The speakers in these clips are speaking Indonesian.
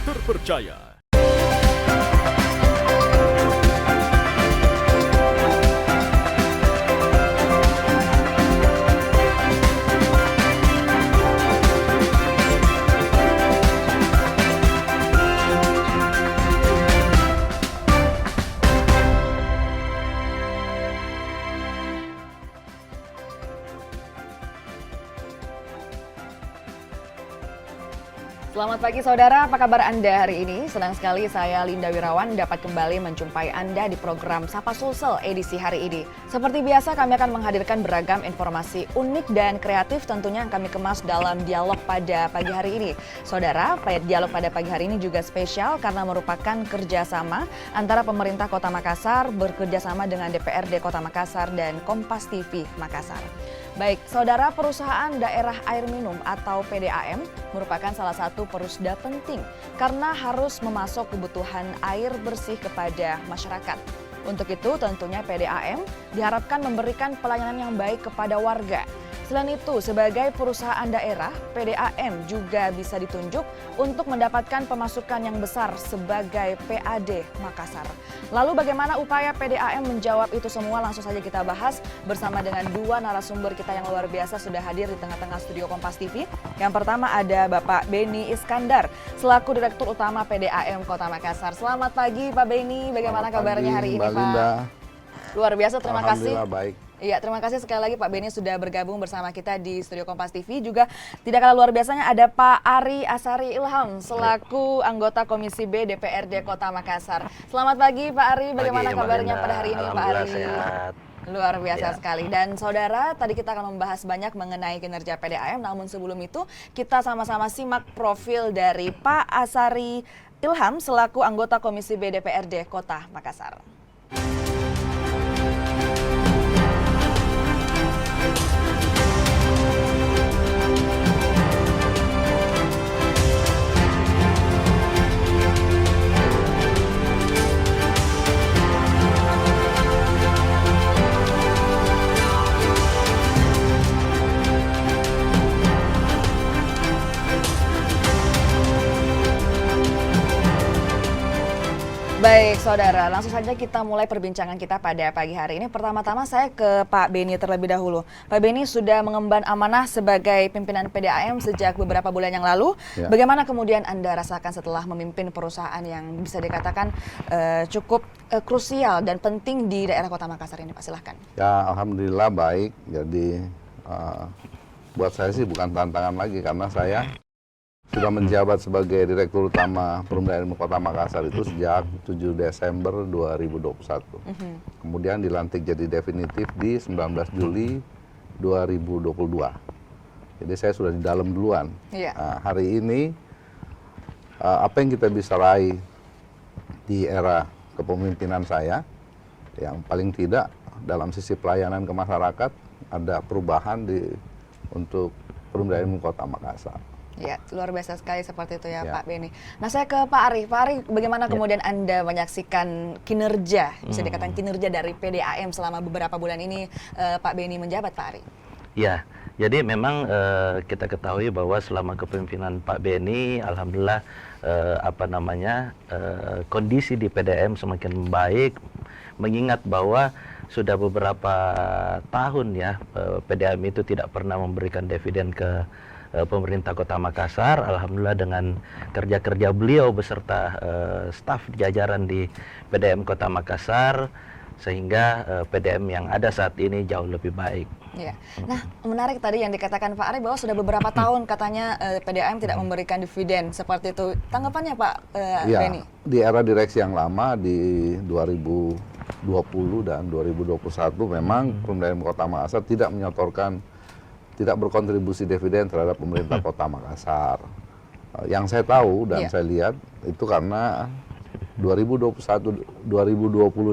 terpercaya. Selamat pagi saudara, apa kabar Anda hari ini? Senang sekali saya Linda Wirawan dapat kembali menjumpai Anda di program Sapa Sulsel edisi hari ini. Seperti biasa kami akan menghadirkan beragam informasi unik dan kreatif tentunya yang kami kemas dalam dialog pada pagi hari ini. Saudara, dialog pada pagi hari ini juga spesial karena merupakan kerjasama antara pemerintah Kota Makassar bekerjasama dengan DPRD Kota Makassar dan Kompas TV Makassar. Baik, saudara, perusahaan daerah air minum atau PDAM merupakan salah satu perusda penting karena harus memasok kebutuhan air bersih kepada masyarakat. Untuk itu tentunya PDAM diharapkan memberikan pelayanan yang baik kepada warga. Selain itu, sebagai perusahaan daerah, PDAM juga bisa ditunjuk untuk mendapatkan pemasukan yang besar sebagai PAD Makassar. Lalu bagaimana upaya PDAM menjawab itu semua? Langsung saja kita bahas bersama dengan dua narasumber kita yang luar biasa sudah hadir di tengah-tengah studio Kompas TV. Yang pertama ada Bapak Beni Iskandar, selaku Direktur Utama PDAM Kota Makassar. Selamat pagi Pak Beni, bagaimana kabarnya hari ini Pak? Linda. Luar biasa, terima kasih. Alhamdulillah baik. Iya, terima kasih sekali lagi Pak Beni sudah bergabung bersama kita di Studio Kompas TV. Juga tidak kalah luar biasanya ada Pak Ari Asari Ilham selaku anggota Komisi B DPRD Kota Makassar. Selamat pagi Pak Ari, bagaimana kabarnya pada hari ini Pak Ari? Sehat. Luar biasa sekali. Dan saudara, tadi kita akan membahas banyak mengenai kinerja PDAM, namun sebelum itu kita sama-sama simak profil dari Pak Asari Ilham selaku anggota Komisi B DPRD Kota Makassar. Baik saudara, langsung saja kita mulai perbincangan kita pada pagi hari ini. Pertama-tama saya ke Pak Beni terlebih dahulu. Pak Beni sudah mengemban amanah sebagai pimpinan PDAM sejak beberapa bulan yang lalu. Ya. Bagaimana kemudian Anda rasakan setelah memimpin perusahaan yang bisa dikatakan cukup krusial dan penting di daerah Kota Makassar ini, Pak? Silahkan. Ya, alhamdulillah baik. Jadi buat saya sih bukan tantangan lagi karena saya sudah menjabat sebagai Direktur Utama Perumda Ilmu Kota Makassar itu sejak 7 Desember 2021. Kemudian dilantik jadi definitif di 19 Juli 2022. Jadi saya sudah di dalam duluan. Nah, hari ini apa yang kita bisa raih di era kepemimpinan saya, yang paling tidak dalam sisi pelayanan ke masyarakat ada perubahan untuk Perumda Ilmu Kota Makassar. Ya, luar biasa sekali seperti itu ya Pak Beni. Nah, saya ke Pak Ari. Pak Ari, bagaimana kemudian Anda menyaksikan kinerja, bisa dikatakan kinerja dari PDAM selama beberapa bulan ini Pak Beni menjabat, Pak Ari? Ya, jadi memang kita ketahui bahwa selama kepemimpinan Pak Beni, alhamdulillah kondisi di PDAM semakin baik, mengingat bahwa sudah beberapa tahun ya PDAM itu tidak pernah memberikan dividen ke pemerintah Kota Makassar. Alhamdulillah dengan kerja-kerja beliau beserta staf jajaran di PDAM Kota Makassar, sehingga PDAM yang ada saat ini jauh lebih baik. Ya. Nah, menarik tadi yang dikatakan Pak Ari bahwa sudah beberapa tahun katanya PDAM tidak memberikan dividen seperti itu. Tanggapannya Pak Beni? Di era direksi yang lama di 2020 dan 2021 memang Perumda Ilmu Kota Makassar tidak berkontribusi dividen terhadap pemerintah Kota Makassar. Yang saya tahu dan saya lihat itu karena 2020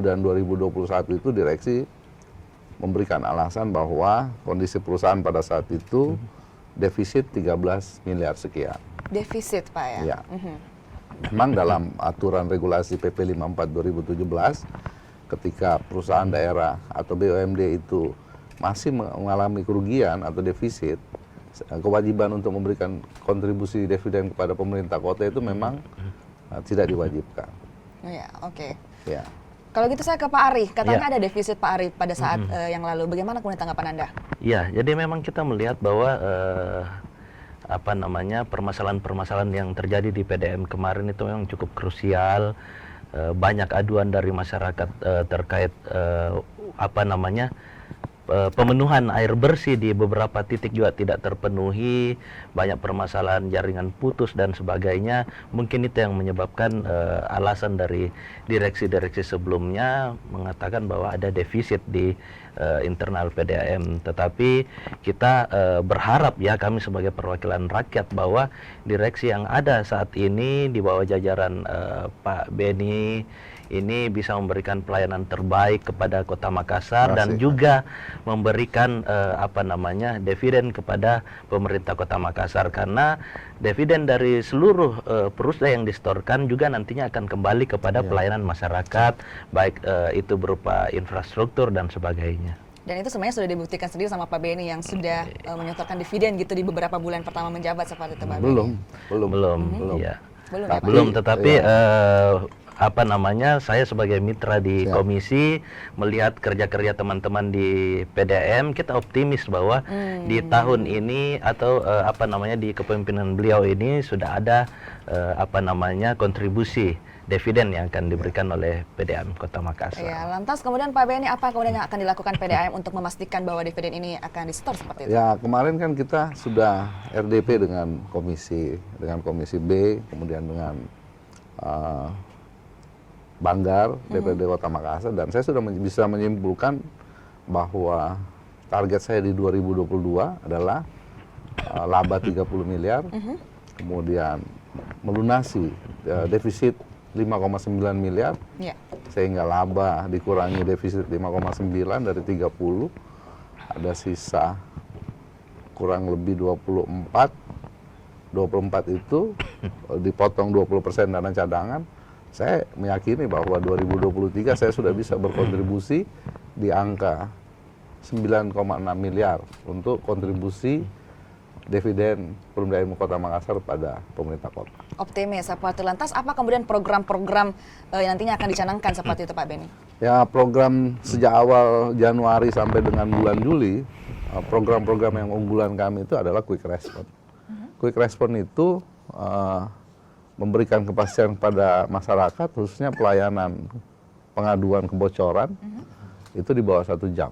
dan 2021 itu direksi memberikan alasan bahwa kondisi perusahaan pada saat itu defisit 13 miliar sekian. Defisit Pak ya? Ya. Memang dalam aturan regulasi PP 54 2017 ketika perusahaan daerah atau BUMD itu masih mengalami kerugian atau defisit, kewajiban untuk memberikan kontribusi dividen kepada pemerintah kota itu memang tidak diwajibkan. Ya, oke. Ya. Kalau gitu saya ke Pak Ari, katanya Ya. ada defisit Pak Ari pada saat yang lalu. Bagaimana kemudian tanggapan Anda? Ya, jadi memang kita melihat bahwa permasalahan-permasalahan yang terjadi di PDM kemarin itu memang cukup krusial. Banyak aduan dari masyarakat terkait pemenuhan air bersih di beberapa titik juga tidak terpenuhi, banyak permasalahan jaringan putus dan sebagainya. Mungkin itu yang menyebabkan alasan dari direksi-direksi sebelumnya mengatakan bahwa ada defisit di internal PDAM. Tetapi kita berharap ya, kami sebagai perwakilan rakyat, bahwa direksi yang ada saat ini di bawah jajaran Pak Beni ini bisa memberikan pelayanan terbaik kepada Kota Makassar dan juga memberikan dividen kepada pemerintah Kota Makassar, karena dividen dari seluruh perusahaan yang disetorkan juga nantinya akan kembali kepada pelayanan masyarakat, baik itu berupa infrastruktur dan sebagainya. Dan itu sebenarnya sudah dibuktikan sendiri sama Pak Beni yang sudah menyetorkan dividen gitu di beberapa bulan pertama menjabat seperti itu, Pak Beni. Belum. Ya. Belum ya, Pak? Belum, tetapi saya sebagai mitra di komisi melihat kerja-kerja teman-teman di PDAM, kita optimis bahwa di tahun ini atau di kepemimpinan beliau ini sudah ada kontribusi dividen yang akan diberikan oleh PDAM Kota Makassar. Ya, lantas kemudian Pak Beni, apa kemudian yang akan dilakukan PDAM untuk memastikan bahwa dividen ini akan disetor seperti itu? Ya, kemarin kan kita sudah RDP dengan komisi B, kemudian dengan Banggar, DPRD Kota Makassar, dan saya sudah bisa menyimpulkan bahwa target saya di 2022 adalah laba 30 miliar, kemudian melunasi defisit 5,9 miliar, sehingga laba dikurangi defisit 5,9 dari 30, ada sisa kurang lebih 24 itu dipotong 20% dana cadangan. Saya meyakini bahwa 2023 saya sudah bisa berkontribusi di angka 9,6 miliar untuk kontribusi dividen Perumda Kota Makassar pada pemerintah kota. Optimis seperti. Lantas apa kemudian program-program yang nantinya akan dicanangkan seperti itu, Pak Beni? Ya, program sejak awal Januari sampai dengan bulan Juli, program-program yang unggulan kami itu adalah quick response. Quick response itu memberikan kepastian kepada masyarakat, khususnya pelayanan pengaduan kebocoran, itu di bawah 1 jam.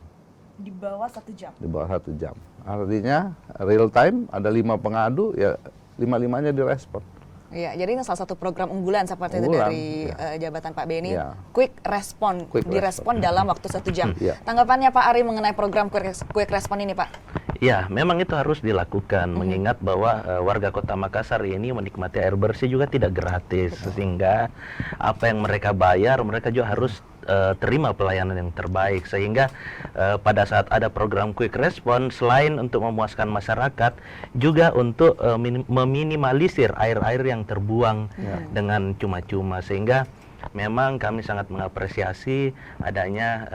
Di bawah 1 jam? Di bawah 1 jam. Artinya real time, ada 5 pengadu, ya 5-5-nya direspon. Iya, jadi ini salah satu program unggulan seperti itu dari jabatan Pak Beni. Quick respon, direspon dalam waktu 1 jam. Tanggapannya Pak Ari mengenai program quick respon ini, Pak? Ya, memang itu harus dilakukan, mengingat bahwa warga Kota Makassar ini menikmati air bersih juga tidak gratis, sehingga apa yang mereka bayar, mereka juga harus terima pelayanan yang terbaik, sehingga pada saat ada program quick response, selain untuk memuaskan masyarakat, juga untuk meminimalisir air-air yang terbuang dengan cuma-cuma, sehingga memang kami sangat mengapresiasi adanya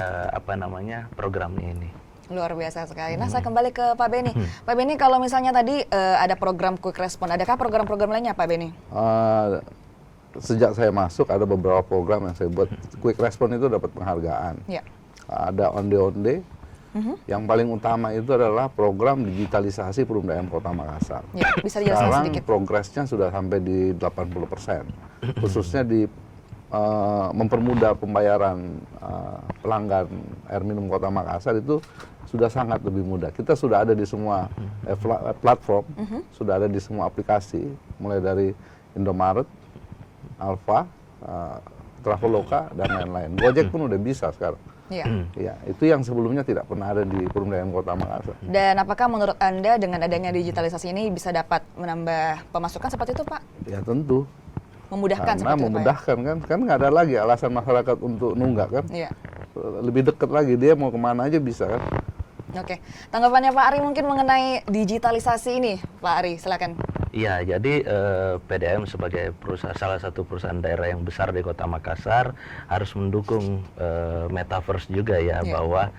program ini. Luar biasa sekali. Nah, saya kembali ke Pak Beni. Pak Beni, kalau misalnya tadi ada program quick response, adakah program-program lainnya, Pak Beni? Sejak saya masuk ada beberapa program yang saya buat. Quick response itu dapat penghargaan. Ada onde-onde. Yang paling utama itu adalah program digitalisasi Perumda Kota Makassar. Bisa dijelaskan sedikit? Sekarang progresnya sudah sampai di 80%. Khususnya di mempermudah pembayaran pelanggan air minum Kota Makassar itu sudah sangat lebih mudah. Kita sudah ada di semua platform, sudah ada di semua aplikasi, mulai dari Indomaret, Alfa, Traveloka, dan lain-lain. Gojek pun udah bisa sekarang. Ya, itu yang sebelumnya tidak pernah ada di Perumda Kota Makassar. Dan apakah menurut Anda dengan adanya digitalisasi ini bisa dapat menambah pemasukan seperti itu, Pak? Ya, tentu. Memudahkan karena memudahkan kan nggak ada lagi alasan masyarakat untuk nunggak kan. Lebih dekat lagi, dia mau kemana aja bisa kan. Oke, tanggapannya Pak Ari mungkin mengenai digitalisasi ini, Pak Ari, silakan. Iya, jadi PDM sebagai salah satu perusahaan daerah yang besar di Kota Makassar harus mendukung metaverse juga ya, bahwa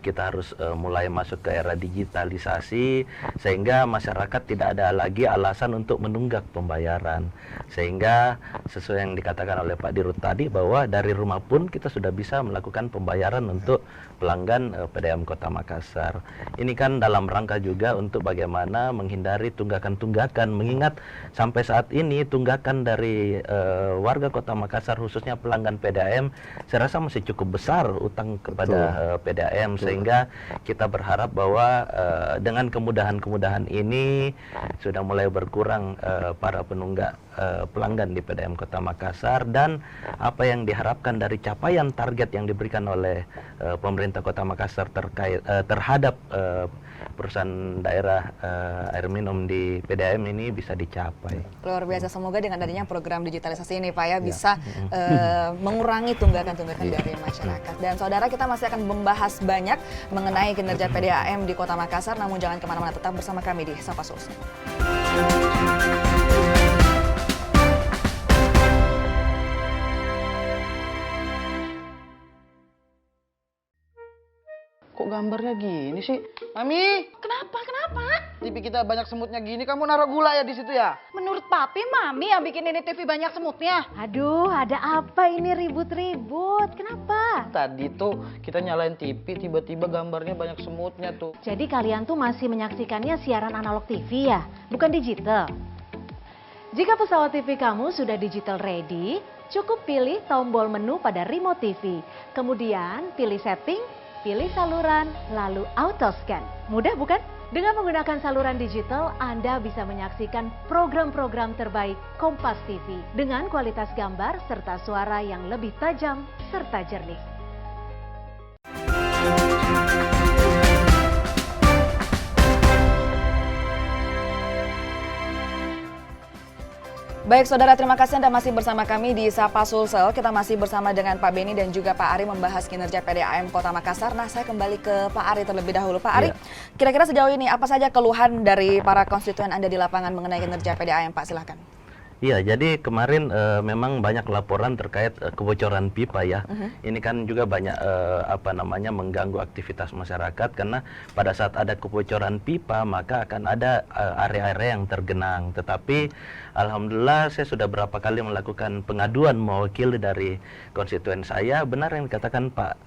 kita harus mulai masuk ke era digitalisasi sehingga masyarakat tidak ada lagi alasan untuk menunggak pembayaran. Sehingga sesuai yang dikatakan oleh Pak Dirut tadi bahwa dari rumah pun kita sudah bisa melakukan pembayaran untuk pelanggan PDM Kota Makassar. Ini kan dalam rangka juga untuk bagaimana menghindari tunggakan-tunggakan, mengingat sampai saat ini tunggakan dari warga Kota Makassar khususnya pelanggan PDAM saya rasa masih cukup besar utang kepada PDAM, sehingga kita berharap bahwa dengan kemudahan-kemudahan ini sudah mulai berkurang para penunggak pelanggan di PDAM Kota Makassar, dan apa yang diharapkan dari capaian target yang diberikan oleh pemerintah Kota Makassar terhadap perusahaan daerah air minum di PDAM ini bisa dicapai. Luar biasa, semoga dengan adanya program digitalisasi ini Pak ya bisa mengurangi tunggakan-tunggakan dari masyarakat. Dan saudara, kita masih akan membahas banyak mengenai kinerja PDAM di Kota Makassar, namun jangan kemana-mana, tetap bersama kami di Sapa Sulsel. Kok gambarnya gini sih? Mami! Kenapa? TV kita banyak semutnya gini, kamu naruh gula ya di situ ya? Menurut Papi, Mami yang bikin ini TV banyak semutnya. Aduh, ada apa ini ribut-ribut? Kenapa? Tadi tuh kita nyalain TV, tiba-tiba gambarnya banyak semutnya tuh. Jadi kalian tuh masih menyaksikannya siaran analog TV ya? Bukan digital? Jika pesawat TV kamu sudah digital ready, cukup pilih tombol menu pada remote TV. Kemudian pilih setting, pilih saluran, lalu auto scan. Mudah bukan? Dengan menggunakan saluran digital, Anda bisa menyaksikan program-program terbaik Kompas TV dengan kualitas gambar serta suara yang lebih tajam serta jernih. Baik saudara, terima kasih Anda masih bersama kami di Sapa Sulsel. Kita masih bersama dengan Pak Beni dan juga Pak Ari membahas kinerja PDAM Kota Makassar. Nah, saya kembali ke Pak Ari terlebih dahulu. Pak Ari, kira-kira sejauh ini apa saja keluhan dari para konstituen Anda di lapangan mengenai kinerja PDAM, Pak? Silahkan. Iya, jadi kemarin memang banyak laporan terkait kebocoran pipa ya. Ini kan juga banyak mengganggu aktivitas masyarakat, karena pada saat ada kebocoran pipa maka akan ada area-area yang tergenang. Tetapi alhamdulillah saya sudah berapa kali melakukan pengaduan mewakili dari konstituen saya. Benar yang dikatakan Pak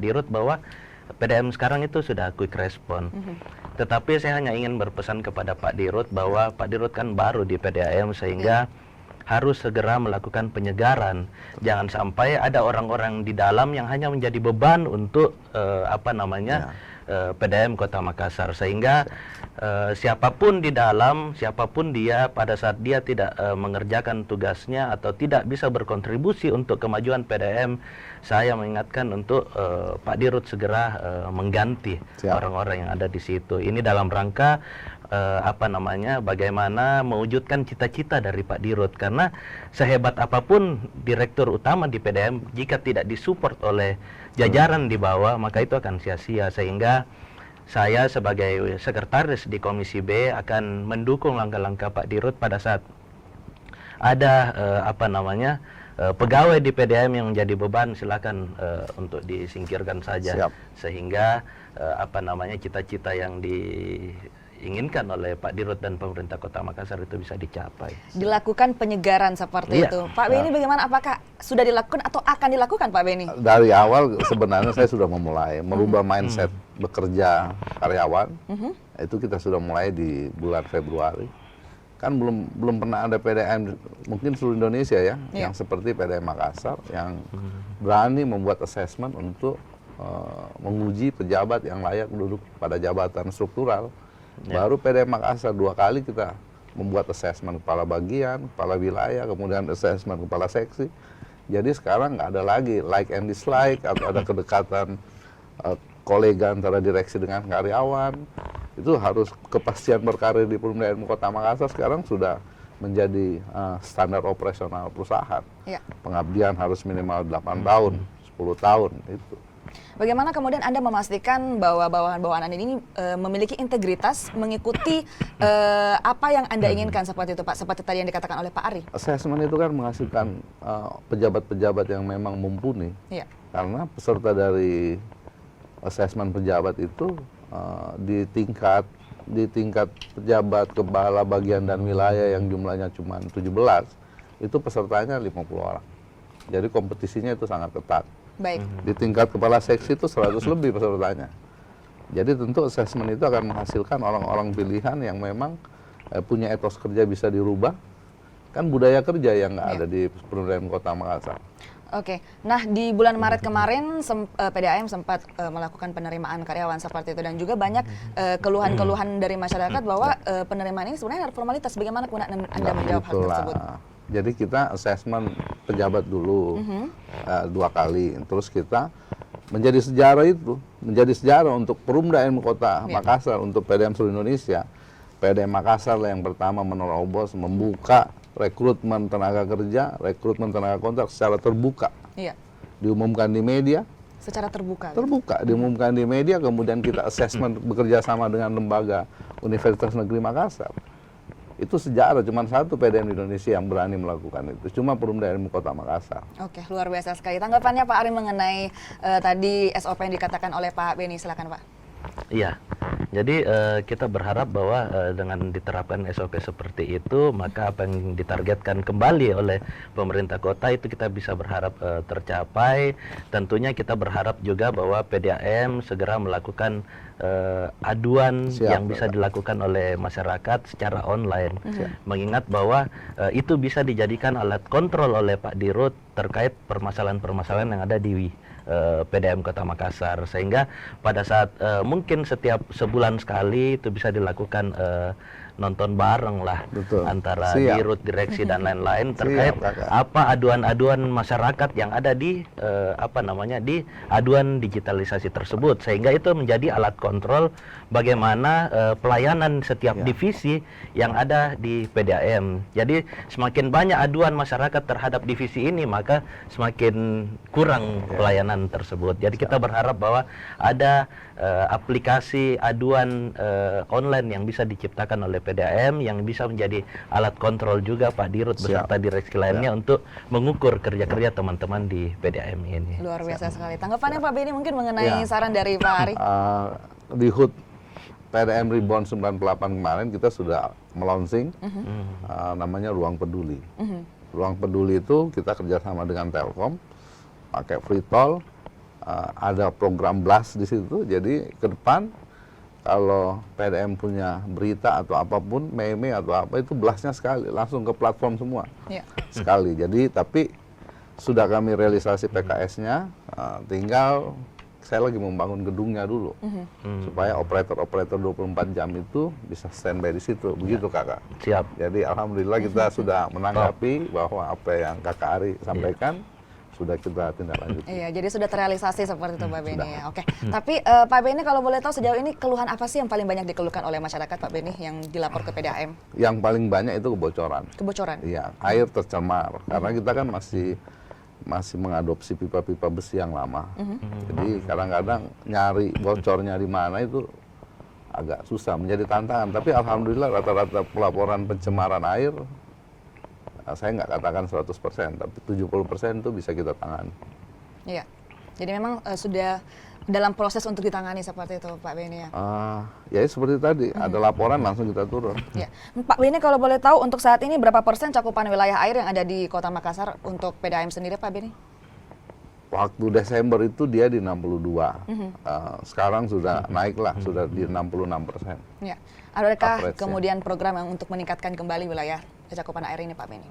Dirut bahwa PDAM sekarang itu sudah quick respon. Tetapi saya hanya ingin berpesan kepada Pak Dirut bahwa Pak Dirut kan baru di PDAM, sehingga harus segera melakukan penyegaran. Jangan sampai ada orang-orang di dalam yang hanya menjadi beban untuk PDAM Kota Makassar, sehingga siapapun di dalam, siapapun dia, pada saat dia tidak mengerjakan tugasnya atau tidak bisa berkontribusi untuk kemajuan PDAM, saya mengingatkan untuk Pak Dirut segera mengganti orang-orang yang ada di situ. Ini dalam rangka bagaimana mewujudkan cita-cita dari Pak Dirut, karena sehebat apapun direktur utama di PDAM, jika tidak disupport oleh jajaran di bawah, maka itu akan sia-sia. Sehingga saya sebagai sekretaris di Komisi B akan mendukung langkah-langkah Pak Dirut pada saat ada pegawai di PDAM yang menjadi beban, silakan untuk disingkirkan saja. Sehingga cita-cita yang diinginkan oleh Pak Dirut dan pemerintah Kota Makassar itu bisa dicapai. Dilakukan penyegaran seperti itu. Pak Beni, bagaimana? Apakah sudah dilakukan atau akan dilakukan, Pak Beni? Dari awal sebenarnya saya sudah memulai merubah mindset bekerja karyawan. Itu kita sudah mulai di bulan Februari. Kan belum pernah ada PDAM mungkin seluruh Indonesia ya, yang seperti PDAM Makassar yang berani membuat assessment untuk menguji pejabat yang layak duduk pada jabatan struktural. Baru PDAM Makassar 2 kali kita membuat assessment kepala bagian, kepala wilayah, kemudian assessment kepala seksi. Jadi sekarang nggak ada lagi like and dislike atau ada kedekatan kolega antara direksi dengan karyawan. Itu harus kepastian berkarir di PDAM Kota Makassar sekarang sudah menjadi standar operasional perusahaan. Pengabdian harus minimal 8 tahun, 10 tahun itu. Bagaimana kemudian Anda memastikan bahwa bawahan-bawahan Anda ini memiliki integritas, mengikuti apa yang Anda inginkan seperti itu Pak, seperti tadi yang dikatakan oleh Pak Ari? Assessment itu kan menghasilkan pejabat-pejabat yang memang mumpuni. Iya. Karena peserta dari assessment pejabat itu di tingkat pejabat, kepala bagian dan wilayah yang jumlahnya cuma 17, itu pesertanya 50 orang. Jadi kompetisinya itu sangat ketat. Baik. Di tingkat kepala seksi itu 100 lebih pesertanya. Jadi tentu assessment itu akan menghasilkan orang-orang pilihan yang memang punya etos kerja bisa dirubah. Kan budaya kerja yang nggak ada di Pemerintahan Kota Makassar. Oke, nah di bulan Maret kemarin PDAM sempat melakukan penerimaan karyawan seperti itu dan juga banyak keluhan-keluhan dari masyarakat bahwa penerimaan ini sebenarnya ada formalitas. Bagaimana kemudian Anda menjawab hal tersebut? Jadi kita assessment pejabat dulu 2 kali, terus kita menjadi sejarah untuk Perumda M Kota Makassar, untuk PDAM seluruh Indonesia. PDAM Makassar yang pertama menerobos membuka rekrutmen tenaga kerja, rekrutmen tenaga kontrak secara terbuka. Iya. Diumumkan di media. Secara terbuka. Terbuka, diumumkan di media, kemudian kita assessment bekerja sama dengan lembaga Universitas Negeri Makassar. Itu sejarah, cuma satu PDAM di Indonesia yang berani melakukan itu. Cuma Perumda Ilmu Kota Makassar. Oke, luar biasa sekali. Tanggapannya Pak Ari mengenai tadi SOP yang dikatakan oleh Pak Beni, silakan Pak. Iya, jadi kita berharap bahwa dengan diterapkan SOP seperti itu, maka apa yang ditargetkan kembali oleh pemerintah kota itu kita bisa berharap tercapai. Tentunya kita berharap juga bahwa PDAM segera melakukan aduan yang bisa dilakukan oleh masyarakat secara online. Mengingat bahwa itu bisa dijadikan alat kontrol oleh Pak Dirut terkait permasalahan-permasalahan yang ada di PDAM Kota Makassar, sehingga pada saat mungkin setiap sebulan sekali itu bisa dilakukan nonton bareng lah. Betul. Antara Siap. dirut, direksi dan lain-lain terkait Kakak. apa aduan-aduan masyarakat yang ada di di aduan digitalisasi tersebut, sehingga itu menjadi alat kontrol bagaimana pelayanan setiap divisi yang ada di PDAM. Jadi semakin banyak aduan masyarakat terhadap divisi ini, maka semakin kurang pelayanan tersebut. Jadi kita berharap bahwa ada aplikasi aduan online yang bisa diciptakan oleh PDAM yang bisa menjadi alat kontrol juga Pak Dirut beserta direksi lainnya untuk mengukur kerja-kerja teman-teman di PDAM ini. Luar biasa sekali. Tanggapannya Pak Beni mungkin mengenai saran dari Pak Ari? Di HUT PDAM Reborn 98 kemarin kita sudah melaunching namanya Ruang Peduli. Ruang Peduli itu kita kerjasama dengan Telkom, pakai free toll, ada program blast di situ. Jadi ke depan kalau PDAM punya berita atau apapun, meme atau apa, itu blastnya sekali, langsung ke platform semua. Sekali. Jadi tapi sudah kami realisasi PKS-nya, tinggal saya lagi membangun gedungnya dulu. Supaya operator-operator 24 jam itu bisa standby di situ. Begitu Kakak. Siap. Jadi alhamdulillah kita sudah menanggapi bahwa apa yang Kakak Ari sampaikan sudah kita tindak lanjut. Iya, jadi sudah terrealisasi seperti itu Pak Beni ya. Oke. Tapi Pak Beni kalau boleh tahu sejauh ini keluhan apa sih yang paling banyak dikeluhkan oleh masyarakat Pak Beni yang dilapor ke PDAM? Yang paling banyak itu kebocoran. Kebocoran? Iya, air tercemar. Karena kita kan masih mengadopsi pipa-pipa besi yang lama. Jadi kadang-kadang nyari bocornya di mana itu agak susah, menjadi tantangan. Tapi alhamdulillah rata-rata pelaporan pencemaran air, saya nggak katakan 100%, tapi 70% itu bisa kita tangani. Iya, jadi memang sudah dalam proses untuk ditangani seperti itu Pak Beni ya? Ya seperti tadi, ada laporan langsung kita turun. Ya. Pak Beni kalau boleh tahu untuk saat ini berapa persen cakupan wilayah air yang ada di Kota Makassar untuk PDAM sendiri Pak Beni? Waktu Desember itu dia di 62, sekarang sudah naik lah, sudah di 66%. Ya. Adakah Average, kemudian program yang untuk meningkatkan kembali wilayah cakupan air ini Pak Beni?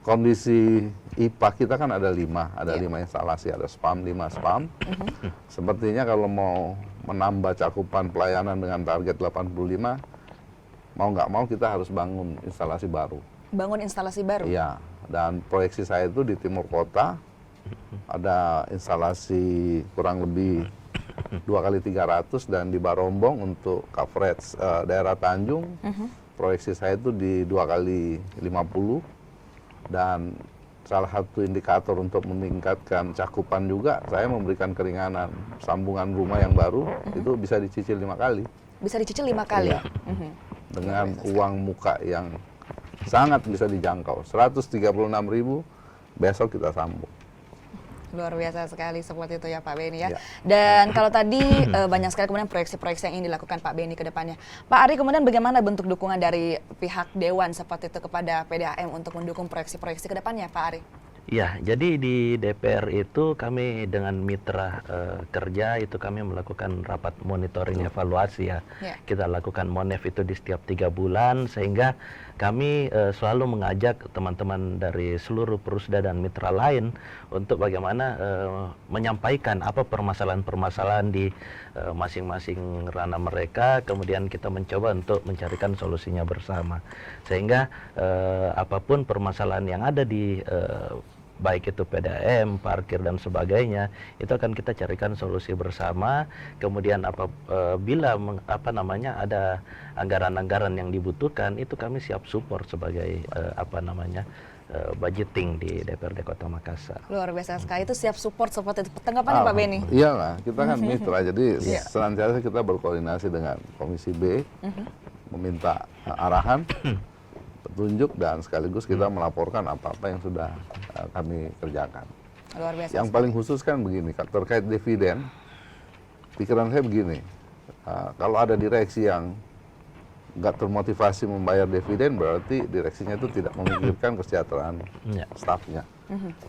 Kondisi IPA kita kan ada 5 instalasi, ada SPAM, 5 SPAM. Sepertinya kalau mau menambah cakupan pelayanan dengan target 85, mau nggak mau kita harus bangun instalasi baru. Bangun instalasi baru? Iya, dan proyeksi saya itu di timur kota ada instalasi kurang lebih 2x300, dan di Barombong untuk coverage daerah Tanjung, proyeksi saya itu di 2x50, dan salah satu indikator untuk meningkatkan cakupan juga, saya memberikan keringanan. Sambungan rumah yang baru itu bisa dicicil 5 kali. Bisa dicicil 5 kali. Iya. Dengan uang muka yang sangat bisa dijangkau. 136.000 besok kita sambung. Luar biasa sekali seperti itu ya Pak Beni ya. Ya. Dan kalau tadi banyak sekali kemudian proyeksi-proyeksi yang ingin dilakukan Pak Beni ke depannya. Pak Ari, kemudian bagaimana bentuk dukungan dari pihak Dewan seperti itu kepada PDAM untuk mendukung proyeksi-proyeksi ke depannya Pak Ari? Ya, jadi di DPR itu kami dengan mitra kerja itu kami melakukan rapat monitoring evaluasi ya. Ya. Kita lakukan monef itu di setiap 3 bulan sehingga kami selalu mengajak teman-teman dari seluruh perusda dan mitra lain untuk bagaimana menyampaikan apa permasalahan-permasalahan di masing-masing ranah mereka, kemudian kita mencoba untuk mencarikan solusinya bersama. Sehingga apapun permasalahan yang ada di baik itu PDAM, parkir dan sebagainya, itu akan kita carikan solusi bersama. Kemudian apabila ada anggaran-anggaran yang dibutuhkan, itu kami siap support sebagai budgeting di DPRD Kota Makassar. Luar biasa sekali, itu siap support seperti itu. Tanggapannya Pak Beni? Iyalah, kita kan mitra, jadi senantiasa kita berkoordinasi dengan Komisi B, meminta arahan, petunjuk, dan sekaligus kita melaporkan apa-apa yang sudah kami kerjakan. Luar biasa. Yang paling khusus kan begini, terkait dividen, pikiran saya begini, kalau ada direksi yang nggak termotivasi membayar dividen, berarti direksinya itu tidak memikirkan kesejahteraan stafnya.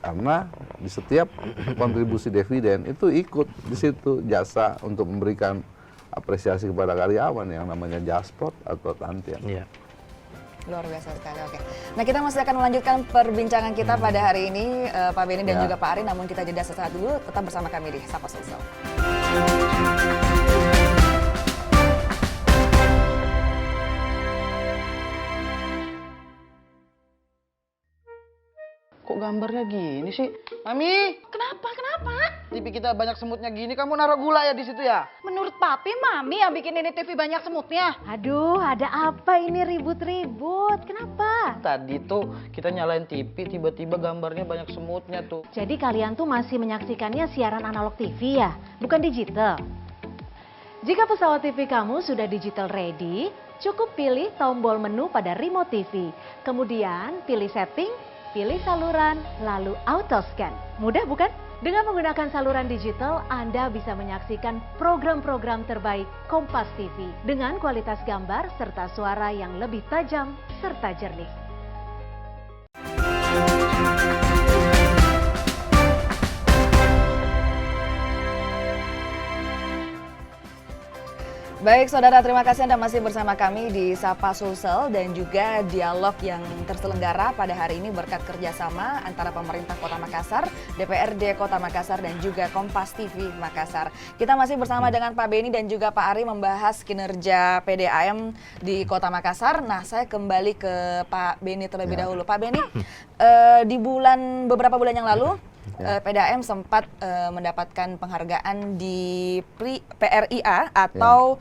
Karena di setiap kontribusi dividen itu ikut di situ jasa untuk memberikan apresiasi kepada karyawan yang namanya jasport atau tantian. Iya. Luar biasa sekali, oke. Nah, kita masih akan melanjutkan perbincangan kita pada hari ini, Pak Beni dan juga Pak Ari, namun kita jeda sesaat dulu, tetap bersama kami di Sapa Sosial. Kok gambarnya gini sih? Mami, Kenapa? TV kita banyak semutnya gini, kamu naruh gula ya di situ ya? Menurut Papi, Mami yang bikin ini TV banyak semutnya. Aduh, ada apa ini ribut-ribut? Kenapa? Tadi tuh kita nyalain TV, tiba-tiba gambarnya banyak semutnya tuh. Jadi kalian tuh masih menyaksikannya siaran analog TV ya, bukan digital? Jika pesawat TV kamu sudah digital ready, cukup pilih tombol menu pada remote TV. Kemudian pilih setting, pilih saluran, lalu auto scan. Mudah bukan? Dengan menggunakan saluran digital, Anda bisa menyaksikan program-program terbaik Kompas TV dengan kualitas gambar serta suara yang lebih tajam serta jernih. Baik, saudara, terima kasih Anda masih bersama kami di Sapa Sulsel dan juga dialog yang terselenggara pada hari ini berkat kerjasama antara pemerintah Kota Makassar, DPRD Kota Makassar, dan juga Kompas TV Makassar. Kita masih bersama dengan Pak Beni dan juga Pak Ari membahas kinerja PDAM di Kota Makassar. Nah, saya kembali ke Pak Beni terlebih dahulu. Pak Beni, di beberapa bulan yang lalu, PDAM sempat mendapatkan penghargaan di PRIA atau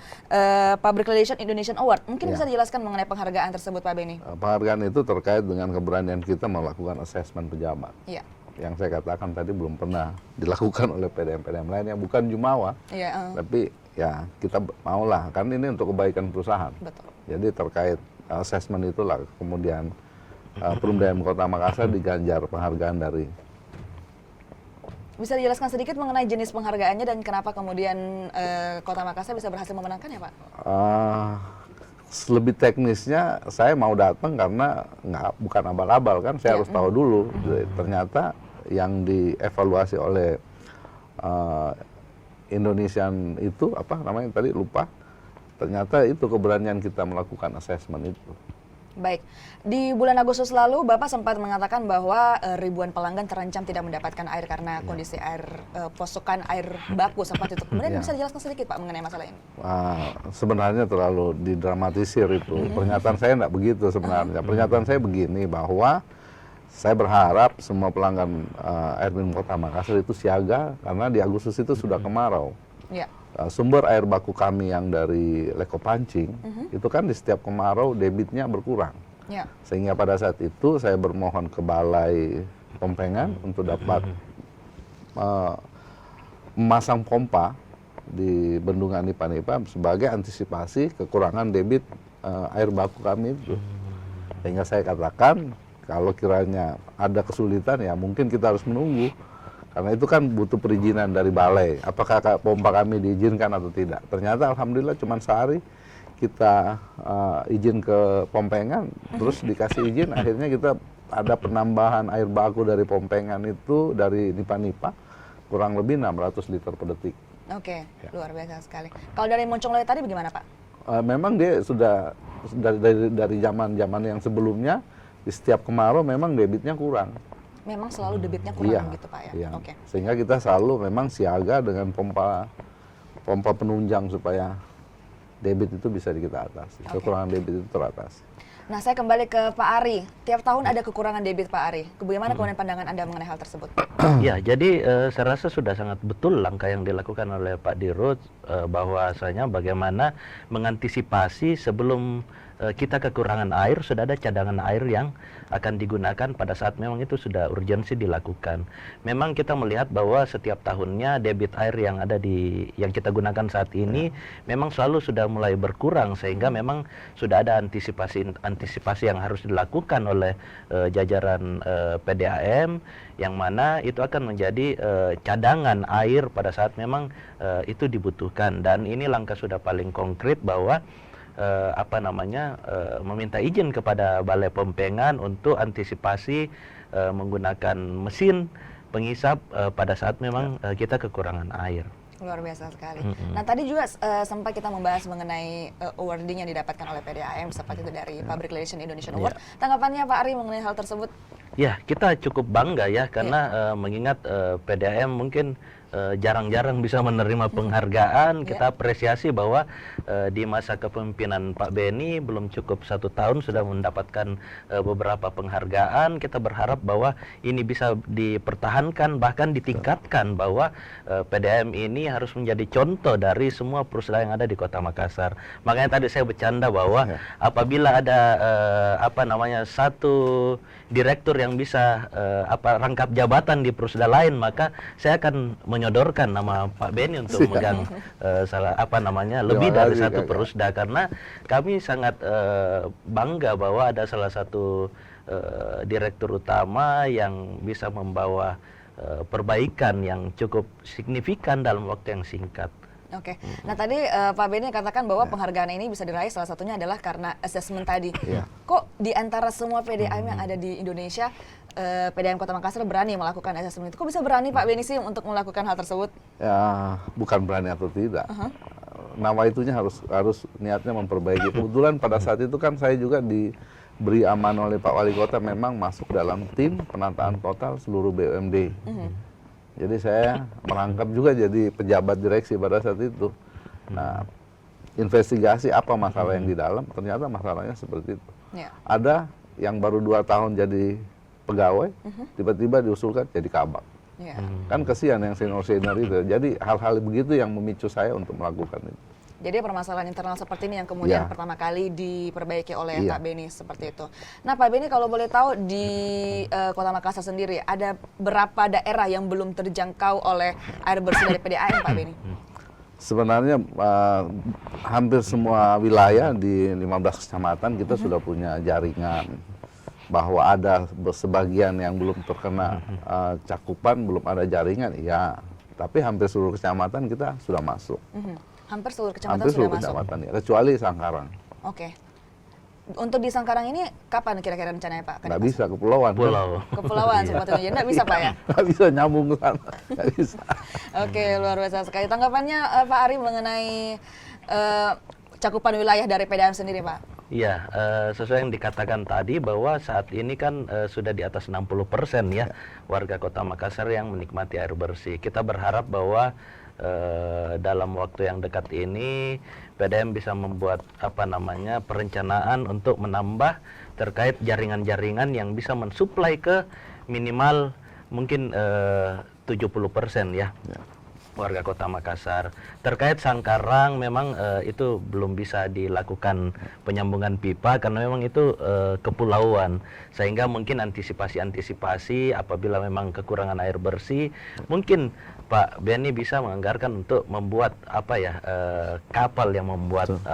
Public Relation Indonesian Award. Mungkin bisa dijelaskan mengenai penghargaan tersebut, Pak Beni? Penghargaan itu terkait dengan keberanian kita melakukan asesmen pejabat. Iya. Yang saya katakan tadi belum pernah dilakukan oleh PDAM-PDAM lain yang bukan jumawa. Iya. Tapi ya kita maulah, kan ini untuk kebaikan perusahaan. Betul. Jadi terkait asesmen itulah kemudian Perumda Kota Makassar diganjar penghargaan dari. Bisa dijelaskan sedikit mengenai jenis penghargaannya dan kenapa kemudian Kota Makassar bisa berhasil memenangkannya, Pak? Lebih teknisnya saya mau datang karena bukan abal-abal kan, saya harus tahu dulu. Ternyata yang dievaluasi oleh Indonesian itu apa namanya tadi lupa. Ternyata itu keberanian kita melakukan asesmen itu. Baik, di bulan Agustus lalu Bapak sempat mengatakan bahwa ribuan pelanggan terancam tidak mendapatkan air karena kondisi air pasokan air baku seperti itu. Kemudian bisa dijelaskan sedikit Pak mengenai masalah ini? Sebenarnya terlalu didramatisir itu. Pernyataan saya tidak begitu sebenarnya. Pernyataan saya begini bahwa saya berharap semua pelanggan air minum Kota Makassar itu siaga karena di Agustus itu sudah kemarau. Ya. Sumber air baku kami yang dari Leko Pancing itu kan di setiap kemarau debitnya berkurang. Ya. Sehingga pada saat itu saya bermohon ke Balai Pompengan untuk dapat memasang pompa di bendungan Nipa-Nipa sebagai antisipasi kekurangan debit air baku kami itu. Sehingga saya katakan kalau kiranya ada kesulitan ya mungkin kita harus menunggu. Karena itu kan butuh perizinan dari balai. Apakah pompa kami diizinkan atau tidak. Ternyata alhamdulillah cuma sehari kita izin ke Pompengan, terus dikasih izin, akhirnya kita ada penambahan air baku dari Pompengan itu dari Nipa-Nipa kurang lebih 600 liter per detik. Oke, luar biasa sekali. Kalau dari Moncongloe tadi bagaimana Pak? Memang dia sudah dari zaman yang sebelumnya di setiap kemarau memang debitnya kurang. Memang selalu debitnya kurang gitu Pak ya? Iya. Oke. Sehingga kita selalu memang siaga dengan pompa penunjang supaya debit itu bisa kita atasi, kekurangan debit itu teratasi. Nah, saya kembali ke Pak Ari. Tiap tahun ada kekurangan debit Pak Ari. Bagaimana kemudian pandangan Anda mengenai hal tersebut? Ya, jadi saya rasa sudah sangat betul langkah yang dilakukan oleh Pak Dirut bahwasanya bagaimana mengantisipasi sebelum kita kekurangan air, sudah ada cadangan air yang akan digunakan pada saat memang itu sudah urgensi dilakukan. Memang kita melihat bahwa setiap tahunnya debit air yang ada yang kita gunakan saat ini memang selalu sudah mulai berkurang, sehingga memang sudah ada antisipasi yang harus dilakukan oleh jajaran PDAM, yang mana itu akan menjadi cadangan air pada saat memang itu dibutuhkan. Dan ini langkah sudah paling konkret bahwa meminta izin kepada Balai Pompengan untuk antisipasi menggunakan mesin pengisap pada saat memang kita kekurangan air. Luar biasa sekali. Nah, tadi juga sempat kita membahas mengenai awarding yang didapatkan oleh PDAM seperti itu dari Public Relation Indonesian Award. Tanggapannya Pak Ari mengenai hal tersebut? Ya, kita cukup bangga ya karena mengingat PDAM mungkin jarang-jarang bisa menerima penghargaan. Kita apresiasi bahwa di masa kepemimpinan Pak Beni belum cukup 1 tahun sudah mendapatkan beberapa penghargaan. Kita berharap bahwa ini bisa dipertahankan, bahkan ditingkatkan, bahwa PDAM ini harus menjadi contoh dari semua perusahaan yang ada di Kota Makassar. Makanya tadi saya bercanda bahwa apabila ada satu direktur yang bisa rangkap jabatan di perusahaan lain, maka saya akan menyodorkan nama Pak Beni untuk memegang lebih dari satu perusda, karena kami sangat bangga bahwa ada salah satu direktur utama yang bisa membawa perbaikan yang cukup signifikan dalam waktu yang singkat. Oke. Nah, tadi Pak Beni katakan bahwa penghargaan ini bisa diraih salah satunya adalah karena assessment tadi. Kok di antara semua PDAM yang ada di Indonesia, PDAM Kota Makassar berani melakukan assessment itu? Kok bisa berani Pak Beni sih untuk melakukan hal tersebut? Ya, bukan berani atau tidak. Nama itunya harus niatnya memperbaiki. Kebetulan pada saat itu kan saya juga diberi amanah oleh Pak Wali Kota memang masuk dalam tim penataan total seluruh BUMD. Jadi saya merangkap juga jadi pejabat direksi pada saat itu. Nah, investigasi apa masalah yang di dalam, ternyata masalahnya seperti itu. Ada yang baru 2 tahun jadi pegawai, tiba-tiba diusulkan jadi kabak. Kan kesian yang senior-senior itu. Jadi hal-hal begitu yang memicu saya untuk melakukan itu. Jadi permasalahan internal seperti ini yang kemudian pertama kali diperbaiki oleh Pak Beni seperti itu. Nah, Pak Beni, kalau boleh tahu di Kota Makassar sendiri ada berapa daerah yang belum terjangkau oleh air bersih dari PDAM, Pak Beni? Sebenarnya hampir semua wilayah di 15 kecamatan kita sudah punya jaringan. Bahwa ada sebagian yang belum terkena cakupan, belum ada jaringan, iya. Tapi hampir seluruh kecamatan kita sudah masuk. Hampir seluruh kecamatan hampir sudah seluruh masuk? Kecamatan, ya, kecuali Sangkarang. Oke. Untuk di Sangkarang ini kapan kira-kira rencananya Pak? Nggak bisa, kepulauan. Kepulauan seperti itu, nggak bisa Pak ya? Nggak bisa nyambung ke sana, nggak bisa. Oke, luar biasa sekali. Tanggapannya Pak Ari mengenai cakupan wilayah dari PDAM sendiri Pak? Iya, sesuai yang dikatakan tadi bahwa saat ini kan sudah di atas 60% ya warga Kota Makassar yang menikmati air bersih. Kita berharap bahwa dalam waktu yang dekat ini PDAM bisa membuat perencanaan untuk menambah terkait jaringan-jaringan yang bisa mensuplai ke minimal mungkin 70% ya. warga Kota Makassar. Terkait Sangkarang memang itu belum bisa dilakukan penyambungan pipa karena memang itu kepulauan, sehingga mungkin antisipasi apabila memang kekurangan air bersih, mungkin Pak Benny bisa menganggarkan untuk membuat kapal yang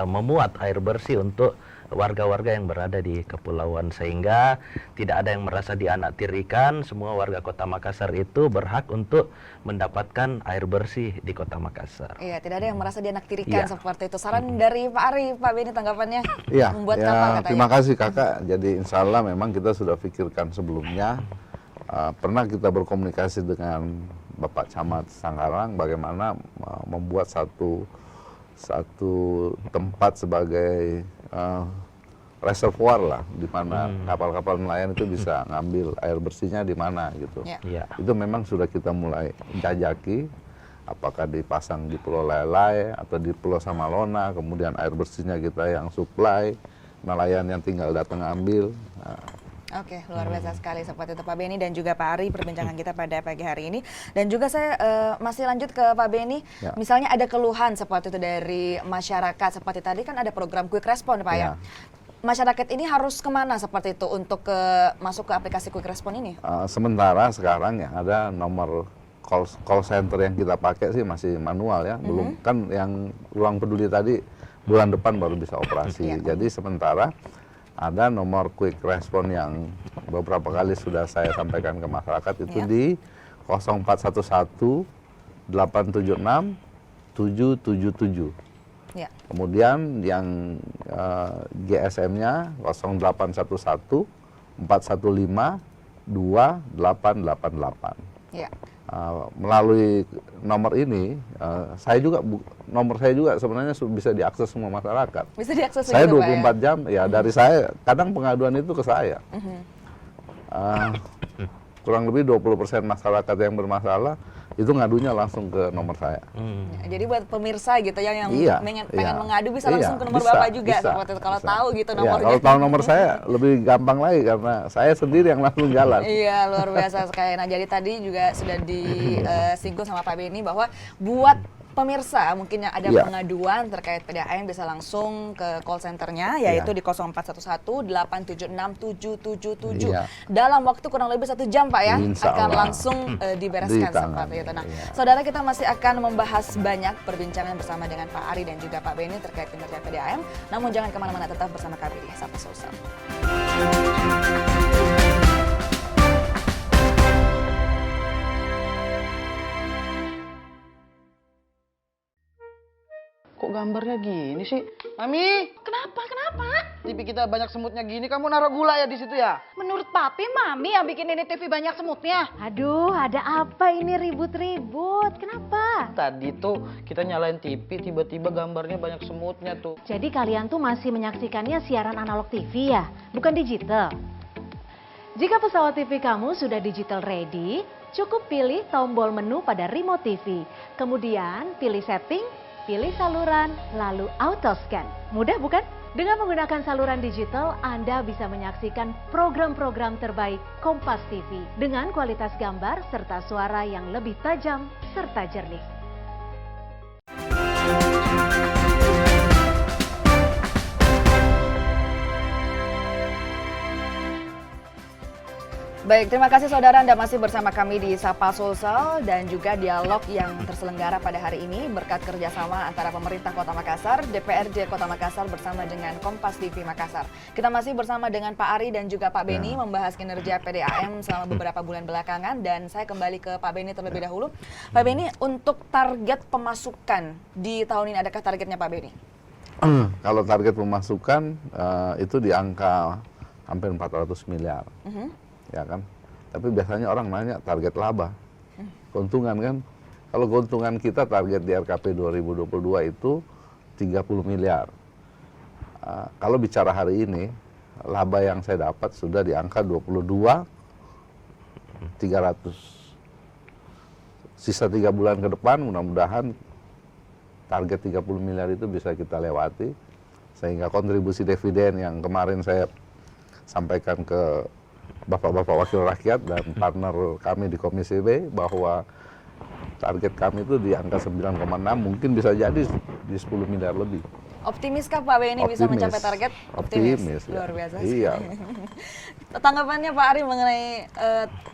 memuat air bersih untuk warga-warga yang berada di kepulauan, sehingga tidak ada yang merasa dianaktirikan. Semua warga Kota Makassar itu berhak untuk mendapatkan air bersih di Kota Makassar. Iya, tidak ada yang merasa dianaktirikan Iya. seperti itu. Saran dari Pak Ari, Pak Benny tanggapannya Iya, membuat ya, kapal katanya. terima kasih kakak. Jadi insya Allah memang kita sudah pikirkan sebelumnya. Pernah kita berkomunikasi dengan Bapak Camat Sangkarang bagaimana membuat satu tempat sebagai reservoir lah, di mana kapal-kapal nelayan itu bisa ngambil air bersihnya di mana gitu. Ya. Iya. Itu memang sudah kita mulai jajaki, apakah dipasang di Pulau Lelai atau di Pulau Samalona, kemudian air bersihnya kita yang supply, nelayan yang tinggal datang ambil. Oke, luar biasa sekali seperti itu Pak Benny dan juga Pak Ari perbincangan kita pada pagi hari ini. Dan juga saya masih lanjut ke Pak Benny. Ya. Misalnya ada keluhan seperti itu dari masyarakat, seperti tadi kan ada program Quick Response Pak ya. Ya. Masyarakat ini harus kemana seperti itu untuk masuk ke aplikasi Quick Response ini? Sementara sekarang yang ada nomor call center yang kita pakai sih masih manual ya, belum kan yang Ruang Peduli tadi bulan depan baru bisa operasi. Iya. Jadi sementara ada nomor quick response yang beberapa kali sudah saya sampaikan ke masyarakat itu Ya. di 0411 876 777. Ya. Kemudian yang GSM-nya 0811 415 2888. Ya. Melalui nomor ini, nomor saya juga sebenarnya bisa diakses semua masyarakat. Bisa diakses Saya begitu, Pak, 24 jam, ya dari saya, kadang pengaduan itu ke saya. Kurang lebih 20% masyarakat yang bermasalah, itu ngadunya langsung ke nomor saya. Ya, jadi buat pemirsa gitu ya yang Iya, pengen iya. mengadu bisa Iya, langsung ke nomor bisa, Bapak juga bisa, seperti itu. Kalau bisa. tahu gitu Iya, nomornya. kalau tahu nomor saya lebih gampang lagi karena saya sendiri yang langsung jalan. Iya, luar biasa sekali. Nah, jadi tadi juga sudah disinggung sama Pak Benny bahwa buat pemirsa mungkin yang ada Iya. pengaduan terkait PDAM bisa langsung ke call centernya yaitu di 0411 876 777. Iya. Dalam waktu kurang lebih 1 jam Pak ya Insya akan Allah. langsung dibereskan Ditangani, seperti itu. Nah, iya. saudara kita masih akan membahas banyak perbincangan bersama dengan Pak Ari dan juga Pak Benny terkait kinerja PDAM. Namun jangan kemana-mana, tetap bersama kami di Sapa Sosial. Kok gambarnya gini sih? Mami, Kenapa? TV kita banyak semutnya gini, kamu naruh gula ya di situ ya? Menurut Papi, Mami yang bikin ini TV banyak semutnya. Aduh, ada apa ini ribut-ribut? Kenapa? Tadi tuh kita nyalain TV, tiba-tiba gambarnya banyak semutnya tuh. Jadi kalian tuh masih menyaksikannya siaran analog TV ya, bukan digital? Jika pesawat TV kamu sudah digital ready, cukup pilih tombol menu pada remote TV. Kemudian pilih setting, pilih saluran, lalu auto scan. Mudah bukan? Dengan menggunakan saluran digital, Anda bisa menyaksikan program-program terbaik Kompas TV dengan kualitas gambar serta suara yang lebih tajam serta jernih. Baik, terima kasih saudara Anda masih bersama kami di Sapa Sulsel dan juga dialog yang terselenggara pada hari ini berkat kerjasama antara pemerintah Kota Makassar, DPRD Kota Makassar bersama dengan Kompas TV Makassar. Kita masih bersama dengan Pak Ari dan juga Pak Benny membahas kinerja PDAM selama beberapa bulan belakangan dan saya kembali ke Pak Benny terlebih dahulu. Pak Benny, untuk target pemasukan di tahun ini adakah targetnya Pak Benny? Kalau target pemasukan itu di angka hampir 400 miliar. Ya kan, tapi biasanya orang nanya target laba, keuntungan kan. Kalau keuntungan kita target di RKP 2022 itu 30 miliar. Kalau bicara hari ini, laba yang saya dapat sudah di angka 22.300. Sisa 3 bulan ke depan mudah-mudahan target 30 miliar itu bisa kita lewati, sehingga kontribusi dividen yang kemarin saya sampaikan ke Bapak-bapak wakil rakyat dan partner kami di Komisi B bahwa target kami itu di angka 9,6, mungkin bisa jadi di 10 miliar lebih. Optimiskah Pak Beni bisa Optimis. mencapai target? Optimis, ya. Luar biasa. Iya. Tanggapannya Pak Ari mengenai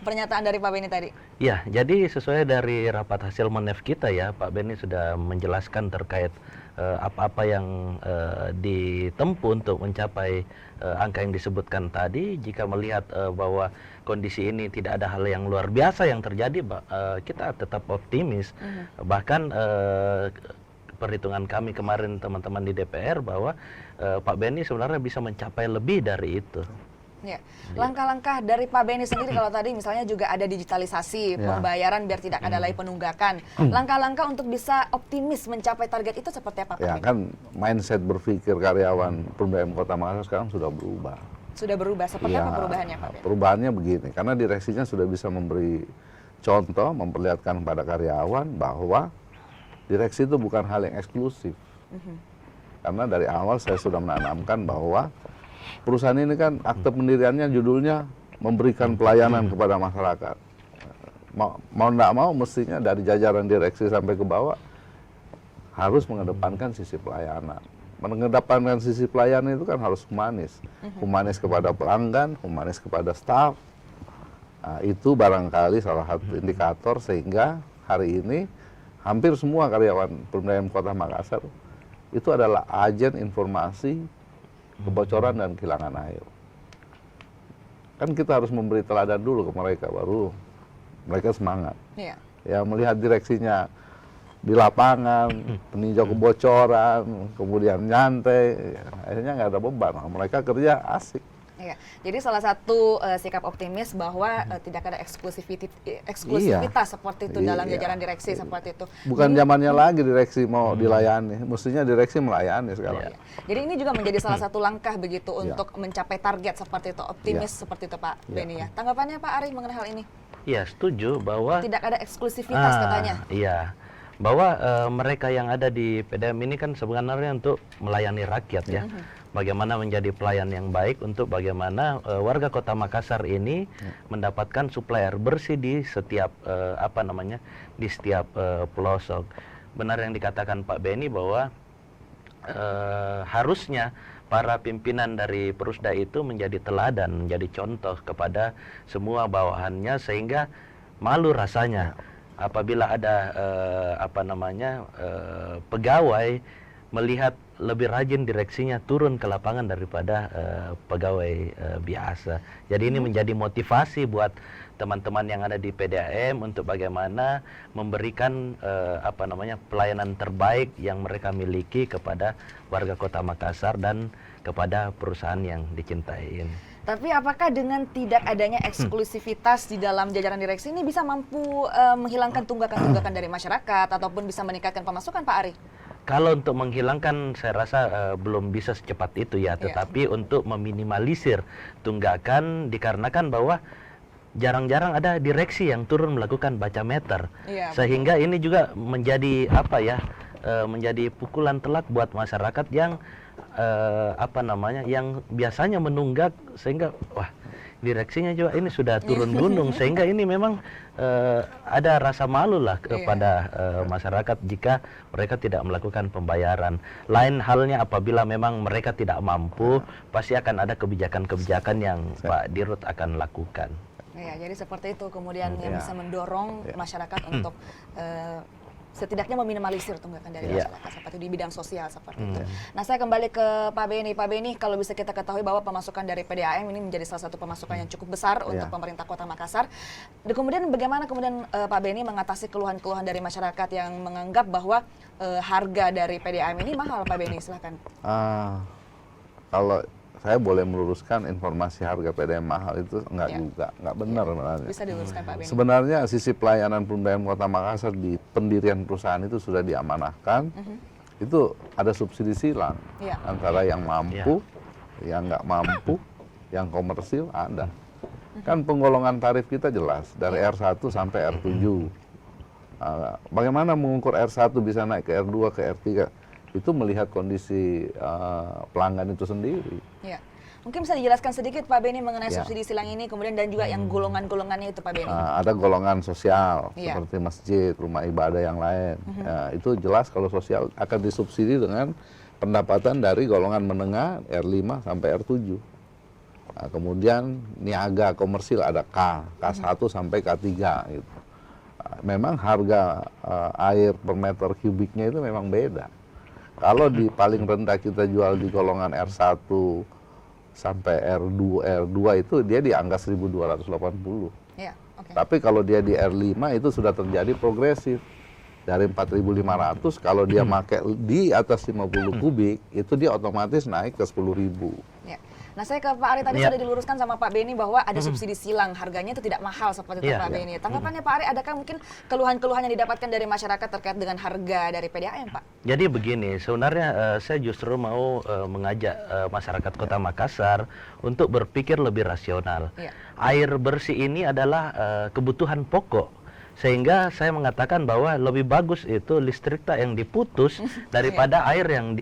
pernyataan dari Pak Beni tadi? Ya, jadi sesuai dari rapat hasil Monef kita ya, Pak Beni sudah menjelaskan terkait apa-apa yang ditempuh untuk mencapai angka yang disebutkan tadi. Jika melihat bahwa kondisi ini tidak ada hal yang luar biasa yang terjadi, kita tetap optimis. Bahkan perhitungan kami kemarin teman-teman di DPR bahwa Pak Beni sebenarnya bisa mencapai lebih dari itu. Ya. Langkah-langkah dari Pak Beni sendiri kalau tadi misalnya juga ada digitalisasi, pembayaran biar tidak ada lagi penunggakan. Langkah-langkah untuk bisa optimis mencapai target itu seperti apa Pak Ya Beni? kan mindset berpikir karyawan Perumda Kota Makassar sekarang sudah berubah. Sudah berubah, seperti apa perubahannya Pak Beni? Perubahannya begini, karena direksinya sudah bisa memberi contoh, memperlihatkan kepada karyawan bahwa direksi itu bukan hal yang eksklusif. Karena dari awal saya sudah menanamkan bahwa perusahaan ini kan akte pendiriannya judulnya memberikan pelayanan kepada masyarakat. Mau tidak mau mestinya dari jajaran direksi sampai ke bawah harus mengedepankan sisi pelayanan. Mengedepankan sisi pelayanan itu kan harus humanis. Humanis kepada pelanggan, humanis kepada staf. Nah, itu barangkali salah satu indikator sehingga hari ini hampir semua karyawan Perumda Kota Makassar itu adalah agen informasi kebocoran dan kehilangan air. Kan kita harus memberi teladan dulu ke mereka, baru mereka semangat. Iya. Ya melihat direksinya di lapangan, peninjau kebocoran, kemudian nyantai, akhirnya nggak ada beban. Mereka kerja asik. Iya. Jadi salah satu sikap optimis bahwa tidak ada eksklusivitas seperti itu dalam jajaran direksi seperti itu. Bukan zamannya lagi direksi mau dilayani, mestinya direksi melayani sekarang. Jadi ini juga menjadi salah satu langkah begitu untuk mencapai target seperti itu, optimis seperti itu Pak Beni ya. Tanggapannya Pak Ari mengenai hal ini? Iya, setuju bahwa Tidak ada eksklusivitas katanya. Iya, bahwa mereka yang ada di PDM ini kan sebenarnya untuk melayani rakyat ya. Bagaimana menjadi pelayan yang baik untuk bagaimana warga Kota Makassar ini mendapatkan suplai air bersih di setiap di setiap pelosok. Benar yang dikatakan Pak Beni bahwa harusnya para pimpinan dari Perusda itu menjadi teladan, menjadi contoh kepada semua bawahannya sehingga malu rasanya apabila ada pegawai melihat lebih rajin direksinya turun ke lapangan daripada pegawai biasa. Jadi ini menjadi motivasi buat teman-teman yang ada di PDAM untuk bagaimana memberikan pelayanan terbaik yang mereka miliki kepada warga Kota Makassar dan kepada perusahaan yang dicintai. Tapi apakah dengan tidak adanya eksklusivitas di dalam jajaran direksi ini bisa mampu menghilangkan tunggakan-tunggakan dari masyarakat ataupun bisa meningkatkan pemasukan Pak Ari? Kalau untuk menghilangkan saya rasa belum bisa secepat itu ya, tetapi untuk meminimalisir tunggakan dikarenakan bahwa jarang-jarang ada direksi yang turun melakukan baca meter, sehingga ini juga menjadi menjadi pukulan telak buat masyarakat yang yang biasanya menunggak sehingga wah direksinya juga ini sudah turun gunung sehingga ini memang ada rasa malu lah kepada masyarakat jika mereka tidak melakukan pembayaran. Lain halnya apabila memang mereka tidak mampu, pasti akan ada kebijakan-kebijakan yang Pak Dirut akan lakukan. Ya, jadi seperti itu kemudian yang bisa mendorong masyarakat untuk setidaknya meminimalisir tunggakan dari masyarakat seperti di bidang sosial seperti itu. Nah, saya kembali ke Pak Beni. Pak Beni, kalau bisa kita ketahui bahwa pemasukan dari PDAM ini menjadi salah satu pemasukan yang cukup besar untuk pemerintah Kota Makassar. Dan kemudian bagaimana Pak Beni mengatasi keluhan-keluhan dari masyarakat yang menganggap bahwa harga dari PDAM ini mahal, Pak Beni? Silahkan. Kalau saya boleh meluruskan informasi harga PDM mahal itu enggak benar sebenarnya. Bisa diluruskan Pak Beni. Sebenarnya sisi pelayanan Perumda Kota Makassar di pendirian perusahaan itu sudah diamanahkan. Itu ada subsidi silang antara yang mampu, yang nggak mampu, yang komersil ada. Kan penggolongan tarif kita jelas dari R1 sampai R7. Bagaimana mengukur R1 bisa naik ke R2 ke R3? Itu melihat kondisi pelanggan itu sendiri. Ya. Mungkin bisa dijelaskan sedikit Pak Beni mengenai subsidi silang ini, kemudian dan juga yang golongan-golongannya itu Pak Beni. Ada golongan sosial Iya. seperti masjid, rumah ibadah yang lain. Itu jelas kalau sosial akan disubsidi dengan pendapatan dari golongan menengah R5 sampai R7. Nah, kemudian niaga komersil ada K1 sampai K3 gitu. Memang harga air per meter kubiknya itu memang beda. Kalau di paling rendah kita jual di golongan R1 sampai R2 itu dia di angka 1.280. Iya, oke. Tapi kalau dia di R5 itu sudah terjadi progresif. Dari 4.500 kalau dia pakai di atas 50 kubik itu dia otomatis naik ke 10.000. Ya. Nah, saya ke Pak Ari tadi sudah diluruskan sama Pak Beni bahwa ada subsidi silang, harganya itu tidak mahal seperti itu Pak Beni. Tanggapannya Pak Ari, adakah mungkin keluhan-keluhan yang didapatkan dari masyarakat terkait dengan harga dari PDAM, Pak? Jadi begini, sebenarnya saya justru mau mengajak masyarakat Kota Makassar untuk berpikir lebih rasional. Iya. Air bersih ini adalah kebutuhan pokok. Sehingga saya mengatakan bahwa lebih bagus itu listrik yang diputus daripada air yang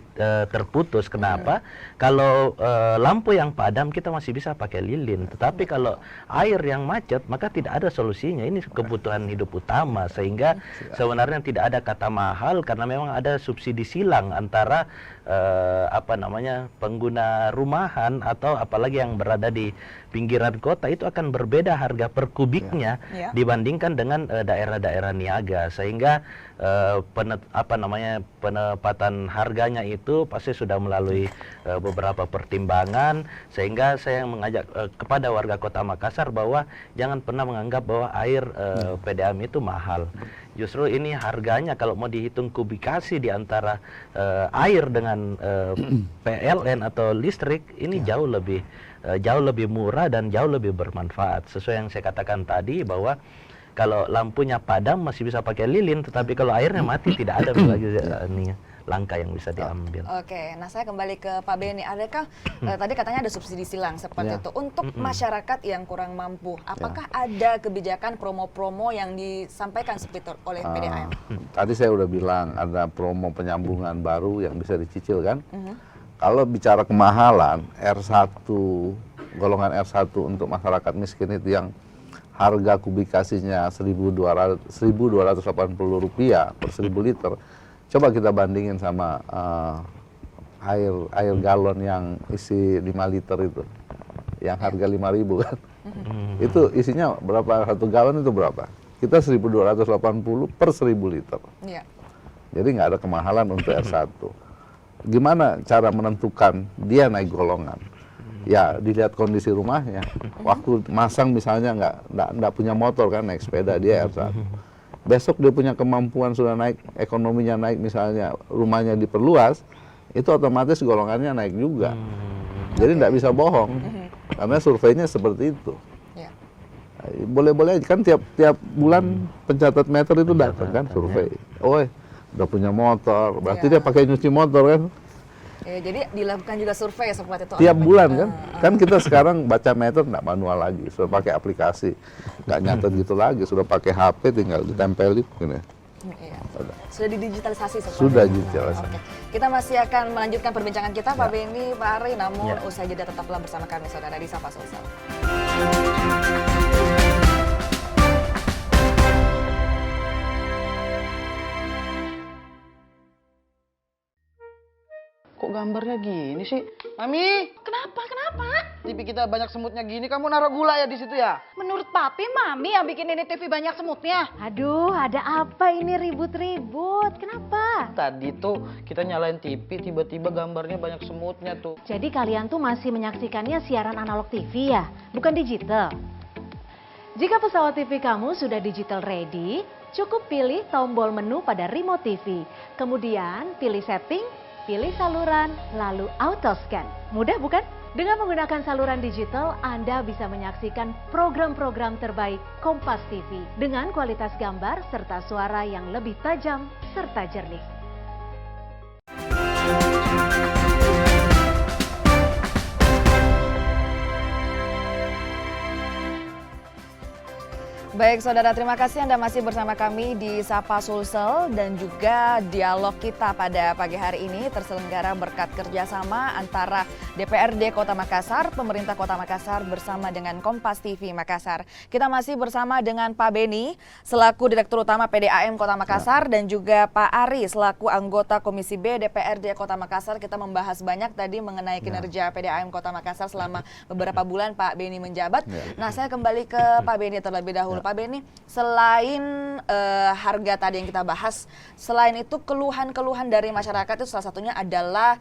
terputus. Kenapa? Kalau lampu yang padam kita masih bisa pakai lilin, tetapi kalau air yang macet maka tidak ada solusinya. Ini kebutuhan hidup utama, sehingga sebenarnya tidak ada kata mahal karena memang ada subsidi silang antara pengguna rumahan atau apalagi yang berada di pinggiran kota itu akan berbeda harga per kubiknya dibandingkan dengan daerah-daerah niaga, sehingga penempatan harganya itu pasti sudah melalui beberapa pertimbangan, sehingga saya mengajak kepada warga Kota Makassar bahwa jangan pernah menganggap bahwa air PDAM itu mahal. Justru ini harganya kalau mau dihitung kubikasi di antara air dengan PLN atau listrik ini jauh lebih murah dan jauh lebih bermanfaat. Sesuai yang saya katakan tadi bahwa kalau lampunya padam masih bisa pakai lilin, tetapi kalau airnya mati tidak ada lagi langkah yang bisa diambil. Oke, nah saya kembali ke Pak Beni. Adakah tadi katanya ada subsidi silang seperti itu untuk masyarakat yang kurang mampu? Apakah ada kebijakan promo-promo yang disampaikan seperti itu oleh PDAM? Tadi saya udah bilang ada promo penyambungan baru yang bisa dicicil kan. Kalau bicara kemahalan, R1 golongan R1 untuk masyarakat miskin itu yang harga kubikasinya Rp1.280 per 1.000 liter. Coba kita bandingin sama air galon yang isi 5 liter itu, yang harga 5.000 kan. Itu isinya berapa, satu galon itu berapa? Kita 1.280 per 1.000 liter. Iya. Jadi nggak ada kemahalan untuk R1. Gimana cara menentukan dia naik golongan? Ya dilihat kondisi rumahnya. Waktu masang misalnya nggak punya motor kan, naik sepeda, dia R1. Besok dia punya kemampuan sudah naik, ekonominya naik, misalnya rumahnya diperluas, itu otomatis golongannya naik juga. Jadi nggak bisa bohong, karena surveinya seperti itu. Boleh-boleh kan tiap bulan pencatat meter itu datang kan survei. Oh, udah punya motor, berarti dia pakai nyuci motor kan? Jadi dilakukan juga survei seperti itu. Tiap bulan kan? Kan kita sekarang baca meter nggak manual lagi, sudah pakai aplikasi, nggak nyatet gitu lagi, sudah pakai HP tinggal ditempelin gini. Iya. Sudah didigitalisasi seperti Sudah itu. digitalisasi. Oke. Kita masih akan melanjutkan perbincangan kita Pak Beni, Pak Ari, namun usai jeda tetaplah bersama kami saudara di Sapa Sosial. Kok gambarnya gini sih? Mami, Kenapa? TV kita banyak semutnya gini, kamu naruh gula ya di situ ya? Menurut Papi, Mami yang bikin ini TV banyak semutnya. Aduh, ada apa ini ribut-ribut? Kenapa? Tadi tuh kita nyalain TV, tiba-tiba gambarnya banyak semutnya tuh. Jadi kalian tuh masih menyaksikannya siaran analog TV ya, bukan digital. Jika pesawat TV kamu sudah digital ready, cukup pilih tombol menu pada remote TV. Kemudian pilih setting, pilih saluran, lalu auto scan. Mudah bukan? Dengan menggunakan saluran digital, Anda bisa menyaksikan program-program terbaik Kompas TV dengan kualitas gambar serta suara yang lebih tajam serta jernih. Baik saudara, terima kasih Anda masih bersama kami di Sapa Sulsel dan juga dialog kita pada pagi hari ini terselenggara berkat kerjasama antara DPRD Kota Makassar, pemerintah Kota Makassar bersama dengan Kompas TV Makassar. Kita masih bersama dengan Pak Beni selaku Direktur Utama PDAM Kota Makassar dan juga Pak Ari selaku anggota Komisi B DPRD Kota Makassar. Kita membahas banyak tadi mengenai kinerja PDAM Kota Makassar selama beberapa bulan Pak Beni menjabat. Nah, saya kembali ke Pak Beni terlebih dahulu. Pak Beni, selain harga tadi yang kita bahas, selain itu keluhan-keluhan dari masyarakat itu salah satunya adalah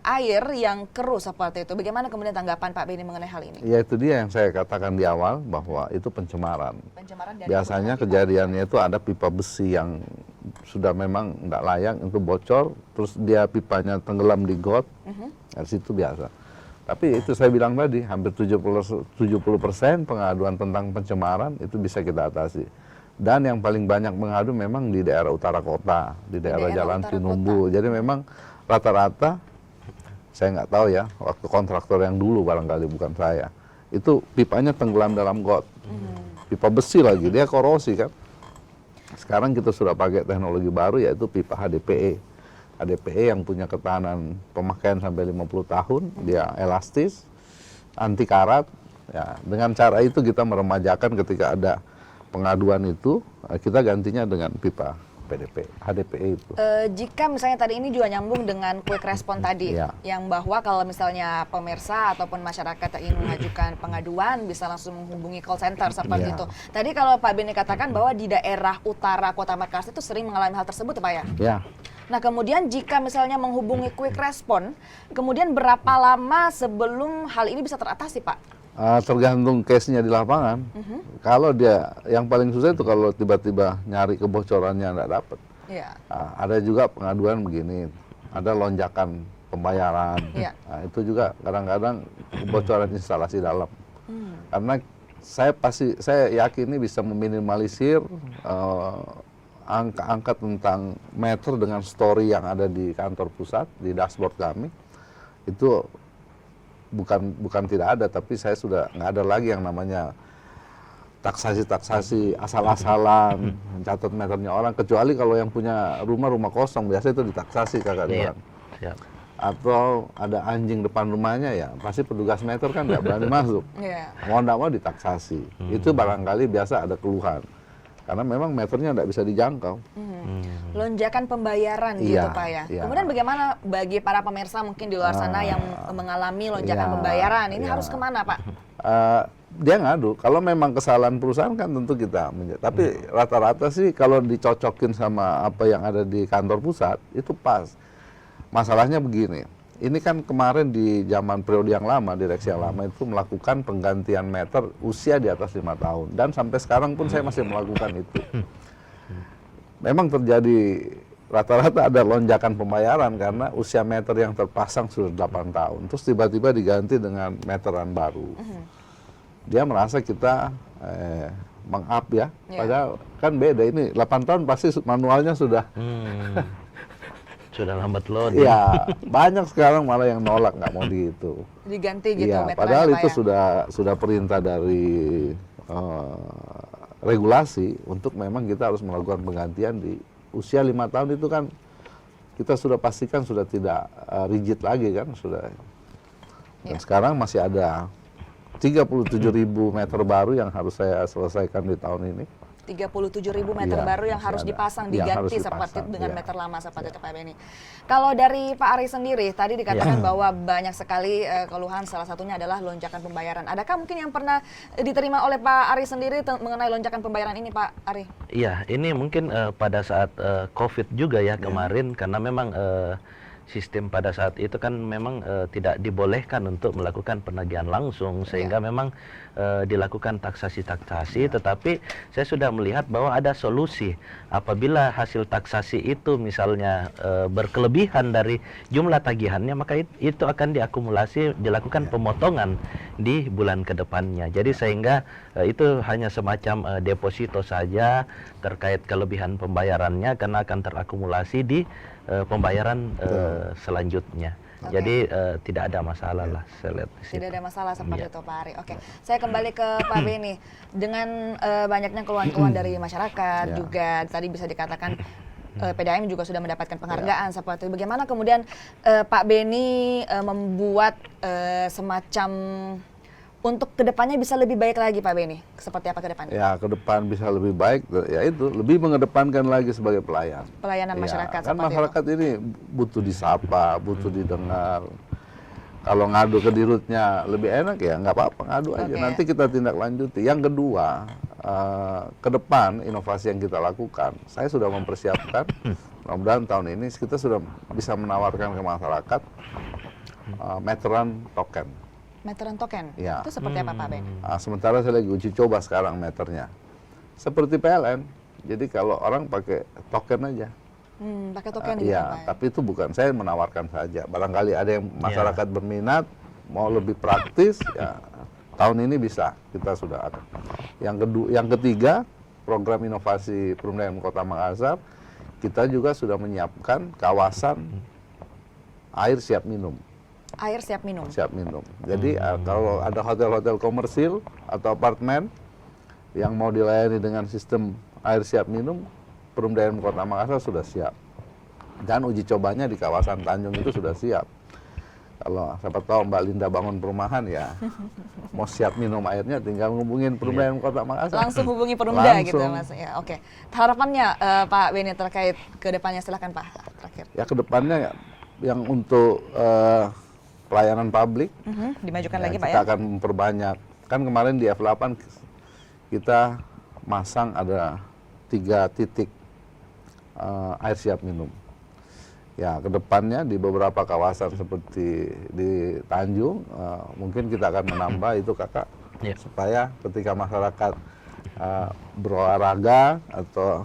air yang keruh seperti itu. Bagaimana kemudian tanggapan Pak Beni mengenai hal ini? Ya itu dia yang saya katakan di awal bahwa itu pencemaran. Dari Biasanya pipa. kejadiannya itu ada pipa besi yang sudah memang tidak layak itu bocor, terus dia pipanya tenggelam di got, dari situ biasa. Tapi itu saya bilang tadi, hampir 70% pengaduan tentang pencemaran itu bisa kita atasi. Dan yang paling banyak mengadu memang di daerah utara kota, di daerah Jalan Tinumbu. Jadi memang rata-rata, saya nggak tahu ya, waktu kontraktor yang dulu barangkali bukan saya, itu pipanya tenggelam dalam got. Pipa besi lagi, dia korosi kan. Sekarang kita sudah pakai teknologi baru yaitu pipa HDPE. HDPE yang punya ketahanan pemakaian sampai 50 tahun, dia elastis, anti karat. Ya, dengan cara itu kita meremajakan ketika ada pengaduan itu, kita gantinya dengan pipa HDPE itu. Jika misalnya tadi ini juga nyambung dengan quick respon tadi, yang bahwa kalau misalnya pemirsa ataupun masyarakat yang ingin mengajukan pengaduan bisa langsung menghubungi call center seperti itu. Tadi kalau Pak Beni katakan bahwa di daerah utara Kota Makassar itu sering mengalami hal tersebut, Pak ya? Ya. Nah, kemudian jika misalnya menghubungi quick respon, kemudian berapa lama sebelum hal ini bisa teratasi, Pak? Tergantung case-nya di lapangan. Kalau dia, yang paling susah itu kalau tiba-tiba nyari kebocorannya nggak dapat. Ada juga pengaduan begini, ada lonjakan pembayaran. Nah, itu juga kadang-kadang kebocoran instalasi dalam. Karena saya yakin ini bisa meminimalisir angka-angka tentang meter dengan story yang ada di kantor pusat, di dashboard kami, itu bukan tidak ada, tapi saya sudah nggak ada lagi yang namanya taksasi asal-asalan, mencatat meternya orang, kecuali kalau yang punya rumah kosong, biasanya itu ditaksasi kakak orang. Atau ada anjing depan rumahnya, ya pasti petugas meter kan nggak berani masuk. Mau nggak mau ditaksasi. Itu barangkali biasa ada keluhan. Karena memang meternya tidak bisa dijangkau. Lonjakan pembayaran gitu Pak ya. Kemudian bagaimana bagi para pemirsa mungkin di luar sana yang mengalami lonjakan pembayaran, ini harus kemana Pak? Dia ngadu, kalau memang kesalahan perusahaan kan tentu kita tapi rata-rata sih kalau dicocokin sama apa yang ada di kantor pusat, itu pas. Masalahnya begini, ini kan kemarin di zaman periode yang lama, direksi yang lama itu melakukan penggantian meter usia di atas 5 tahun. Dan sampai sekarang pun saya masih melakukan itu. Memang terjadi rata-rata ada lonjakan pembayaran karena usia meter yang terpasang sudah 8 tahun. Terus tiba-tiba diganti dengan meteran baru. Dia merasa kita meng-up ya. Padahal kan beda, ini 8 tahun pasti manualnya sudah... Sudah lambat load. Iya, banyak sekarang malah yang nolak, nggak mau gitu. Diganti gitu meterannya. Padahal itu sudah perintah dari regulasi untuk memang kita harus melakukan penggantian di usia 5 tahun itu kan kita sudah pastikan sudah tidak rigid lagi kan sudah. Dan sekarang masih ada 37.000 meter baru yang harus saya selesaikan di tahun ini. 37.000 meter baru yang harus dipasang, diganti seperti dengan meter lama seperti itu Pak Beni. Kalau dari Pak Ari sendiri, tadi dikatakan bahwa banyak sekali keluhan, salah satunya adalah lonjakan pembayaran. Adakah mungkin yang pernah diterima oleh Pak Ari sendiri mengenai lonjakan pembayaran ini Pak Ari? Iya, ini mungkin pada saat COVID juga ya kemarin, karena memang sistem pada saat itu kan memang tidak dibolehkan untuk melakukan penagihan langsung, sehingga memang dilakukan taksasi-taksasi, tetapi saya sudah melihat bahwa ada solusi. Apabila hasil taksasi itu misalnya berkelebihan dari jumlah tagihannya, maka itu akan diakumulasi, dilakukan pemotongan di bulan kedepannya. Jadi sehingga itu hanya semacam deposito saja terkait kelebihan pembayarannya, karena akan terakumulasi di pembayaran selanjutnya. Jadi tidak ada masalah lah saya lihat di situ. Tidak ada masalah seperti Iya. itu Pak Ari. Oke, saya kembali ke Pak Beni. Dengan banyaknya keluhan-keluhan dari masyarakat, Ya. juga tadi bisa dikatakan PDAM juga sudah mendapatkan penghargaan seperti itu. Bagaimana kemudian Pak Beni membuat semacam untuk kedepannya bisa lebih baik lagi Pak Beni? Seperti apa kedepannya? Ya, ke depan bisa lebih baik, ya itu lebih mengedepankan lagi sebagai pelayan. Pelayanan Ya, masyarakat kan seperti masyarakat ini butuh disapa, butuh didengar. Kalau ngadu ke dirutnya lebih enak ya nggak apa-apa, ngadu aja. Oke. Nanti kita tindak lanjuti. Yang kedua, ke depan inovasi yang kita lakukan, saya sudah mempersiapkan. Mudah-mudahan tahun ini kita sudah bisa menawarkan ke masyarakat meteran token. Meteran token? Ya. Itu seperti apa Pak Beni? Sementara saya lagi uji coba sekarang meternya. Seperti PLN. Jadi kalau orang pakai token aja. Pakai token gitu Iya, Pak ya? tapi itu bukan saya menawarkan saja. Barangkali ada yang masyarakat berminat mau lebih praktis, ya tahun ini bisa kita sudah ada. Yang ketiga, program inovasi Perumda Kota Makassar, kita juga sudah menyiapkan kawasan air siap minum. Air siap minum? Siap minum. Jadi kalau ada hotel-hotel komersil atau apartemen yang mau dilayani dengan sistem air siap minum, Perumda Kota Makassar sudah siap. Dan uji cobanya di kawasan Tanjung itu sudah siap. Kalau siapa tahu Mbak Linda bangun perumahan ya, mau siap minum airnya tinggal ngubungin Perumda Kota Makassar. Langsung hubungi Perumda gitu Langsung. Mas. Ya, oke. Harapannya Pak Beni terkait ke depannya, silakan Pak terakhir. Ya kedepannya ya, yang untuk pelayanan publik, Dimajukan ya, lagi Pak kita ya. akan memperbanyak. Kan kemarin di F8 kita masang ada 3 titik air siap minum. Ya, kedepannya di beberapa kawasan seperti di Tanjung, mungkin kita akan menambah itu kakak, Ya. supaya ketika masyarakat berolahraga atau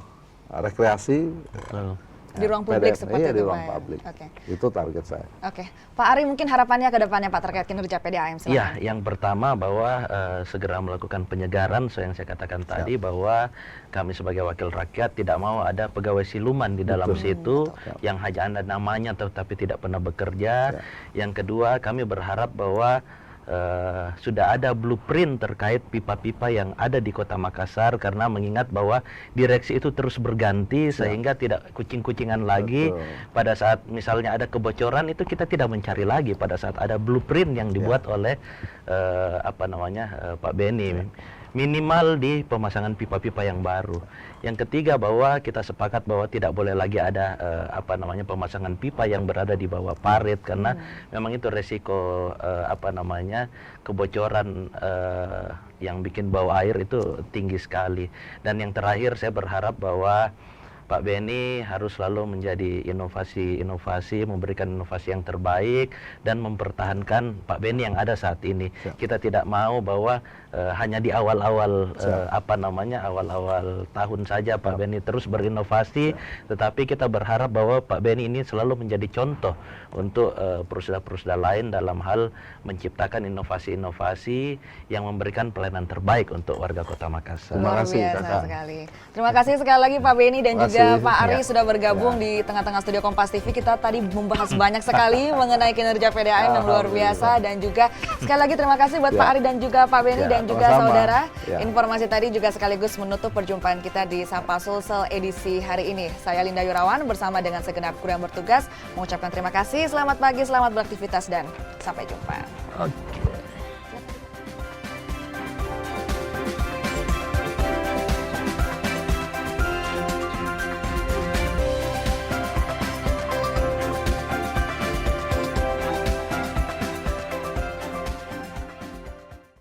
rekreasi, Betul. Di ruang publik seperti iya, itu di ruang Pak ya? publik. Oke. Itu target saya. Oke, Pak Ari mungkin harapannya ke depannya Pak terkait kinerja PDAM, silakan. Ya, yang pertama bahwa segera melakukan penyegaran, yang saya katakan tadi bahwa kami sebagai wakil rakyat tidak mau ada pegawai siluman di dalam situ yang hanya ada namanya tetapi tidak pernah bekerja. Yang kedua, kami berharap bahwa sudah ada blueprint terkait pipa-pipa yang ada di Kota Makassar, karena mengingat bahwa direksi itu terus berganti sehingga tidak kucing-kucingan lagi. Pada saat misalnya ada kebocoran itu kita tidak mencari lagi pada saat ada blueprint yang dibuat oleh Pak Beni. Minimal di pemasangan pipa-pipa yang baru. Yang ketiga bahwa kita sepakat bahwa tidak boleh lagi ada pemasangan pipa yang berada di bawah parit, karena memang itu resiko kebocoran yang bikin bau air itu tinggi sekali. Dan yang terakhir saya berharap bahwa Pak Beni harus selalu menjadi inovasi, memberikan inovasi yang terbaik dan mempertahankan Pak Beni yang ada saat ini. Kita tidak mau bahwa hanya di awal-awal awal-awal tahun saja Pak Beni terus berinovasi, tetapi kita berharap bahwa Pak Beni ini selalu menjadi contoh untuk perusahaan-perusahaan lain dalam hal menciptakan inovasi-inovasi yang memberikan pelayanan terbaik untuk warga Kota Makassar. Terima Luar kasih, biasa Kakak. sekali. Terima kasih sekali lagi Pak Beni dan Terima juga kasih. Pak Ari Ya. sudah bergabung di tengah-tengah studio Kompas TV. Kita tadi membahas banyak sekali mengenai kinerja PDAM yang luar biasa, dan juga sekali lagi terima kasih buat Ya. Pak Ari dan juga Pak Beni Ya, dan juga sama-sama. saudara. Ya. Informasi tadi juga sekaligus menutup perjumpaan kita di Sapa Sulsel edisi hari ini. Saya Linda Wirawan bersama dengan segenap kru yang bertugas mengucapkan terima kasih, selamat pagi, selamat beraktivitas dan sampai jumpa.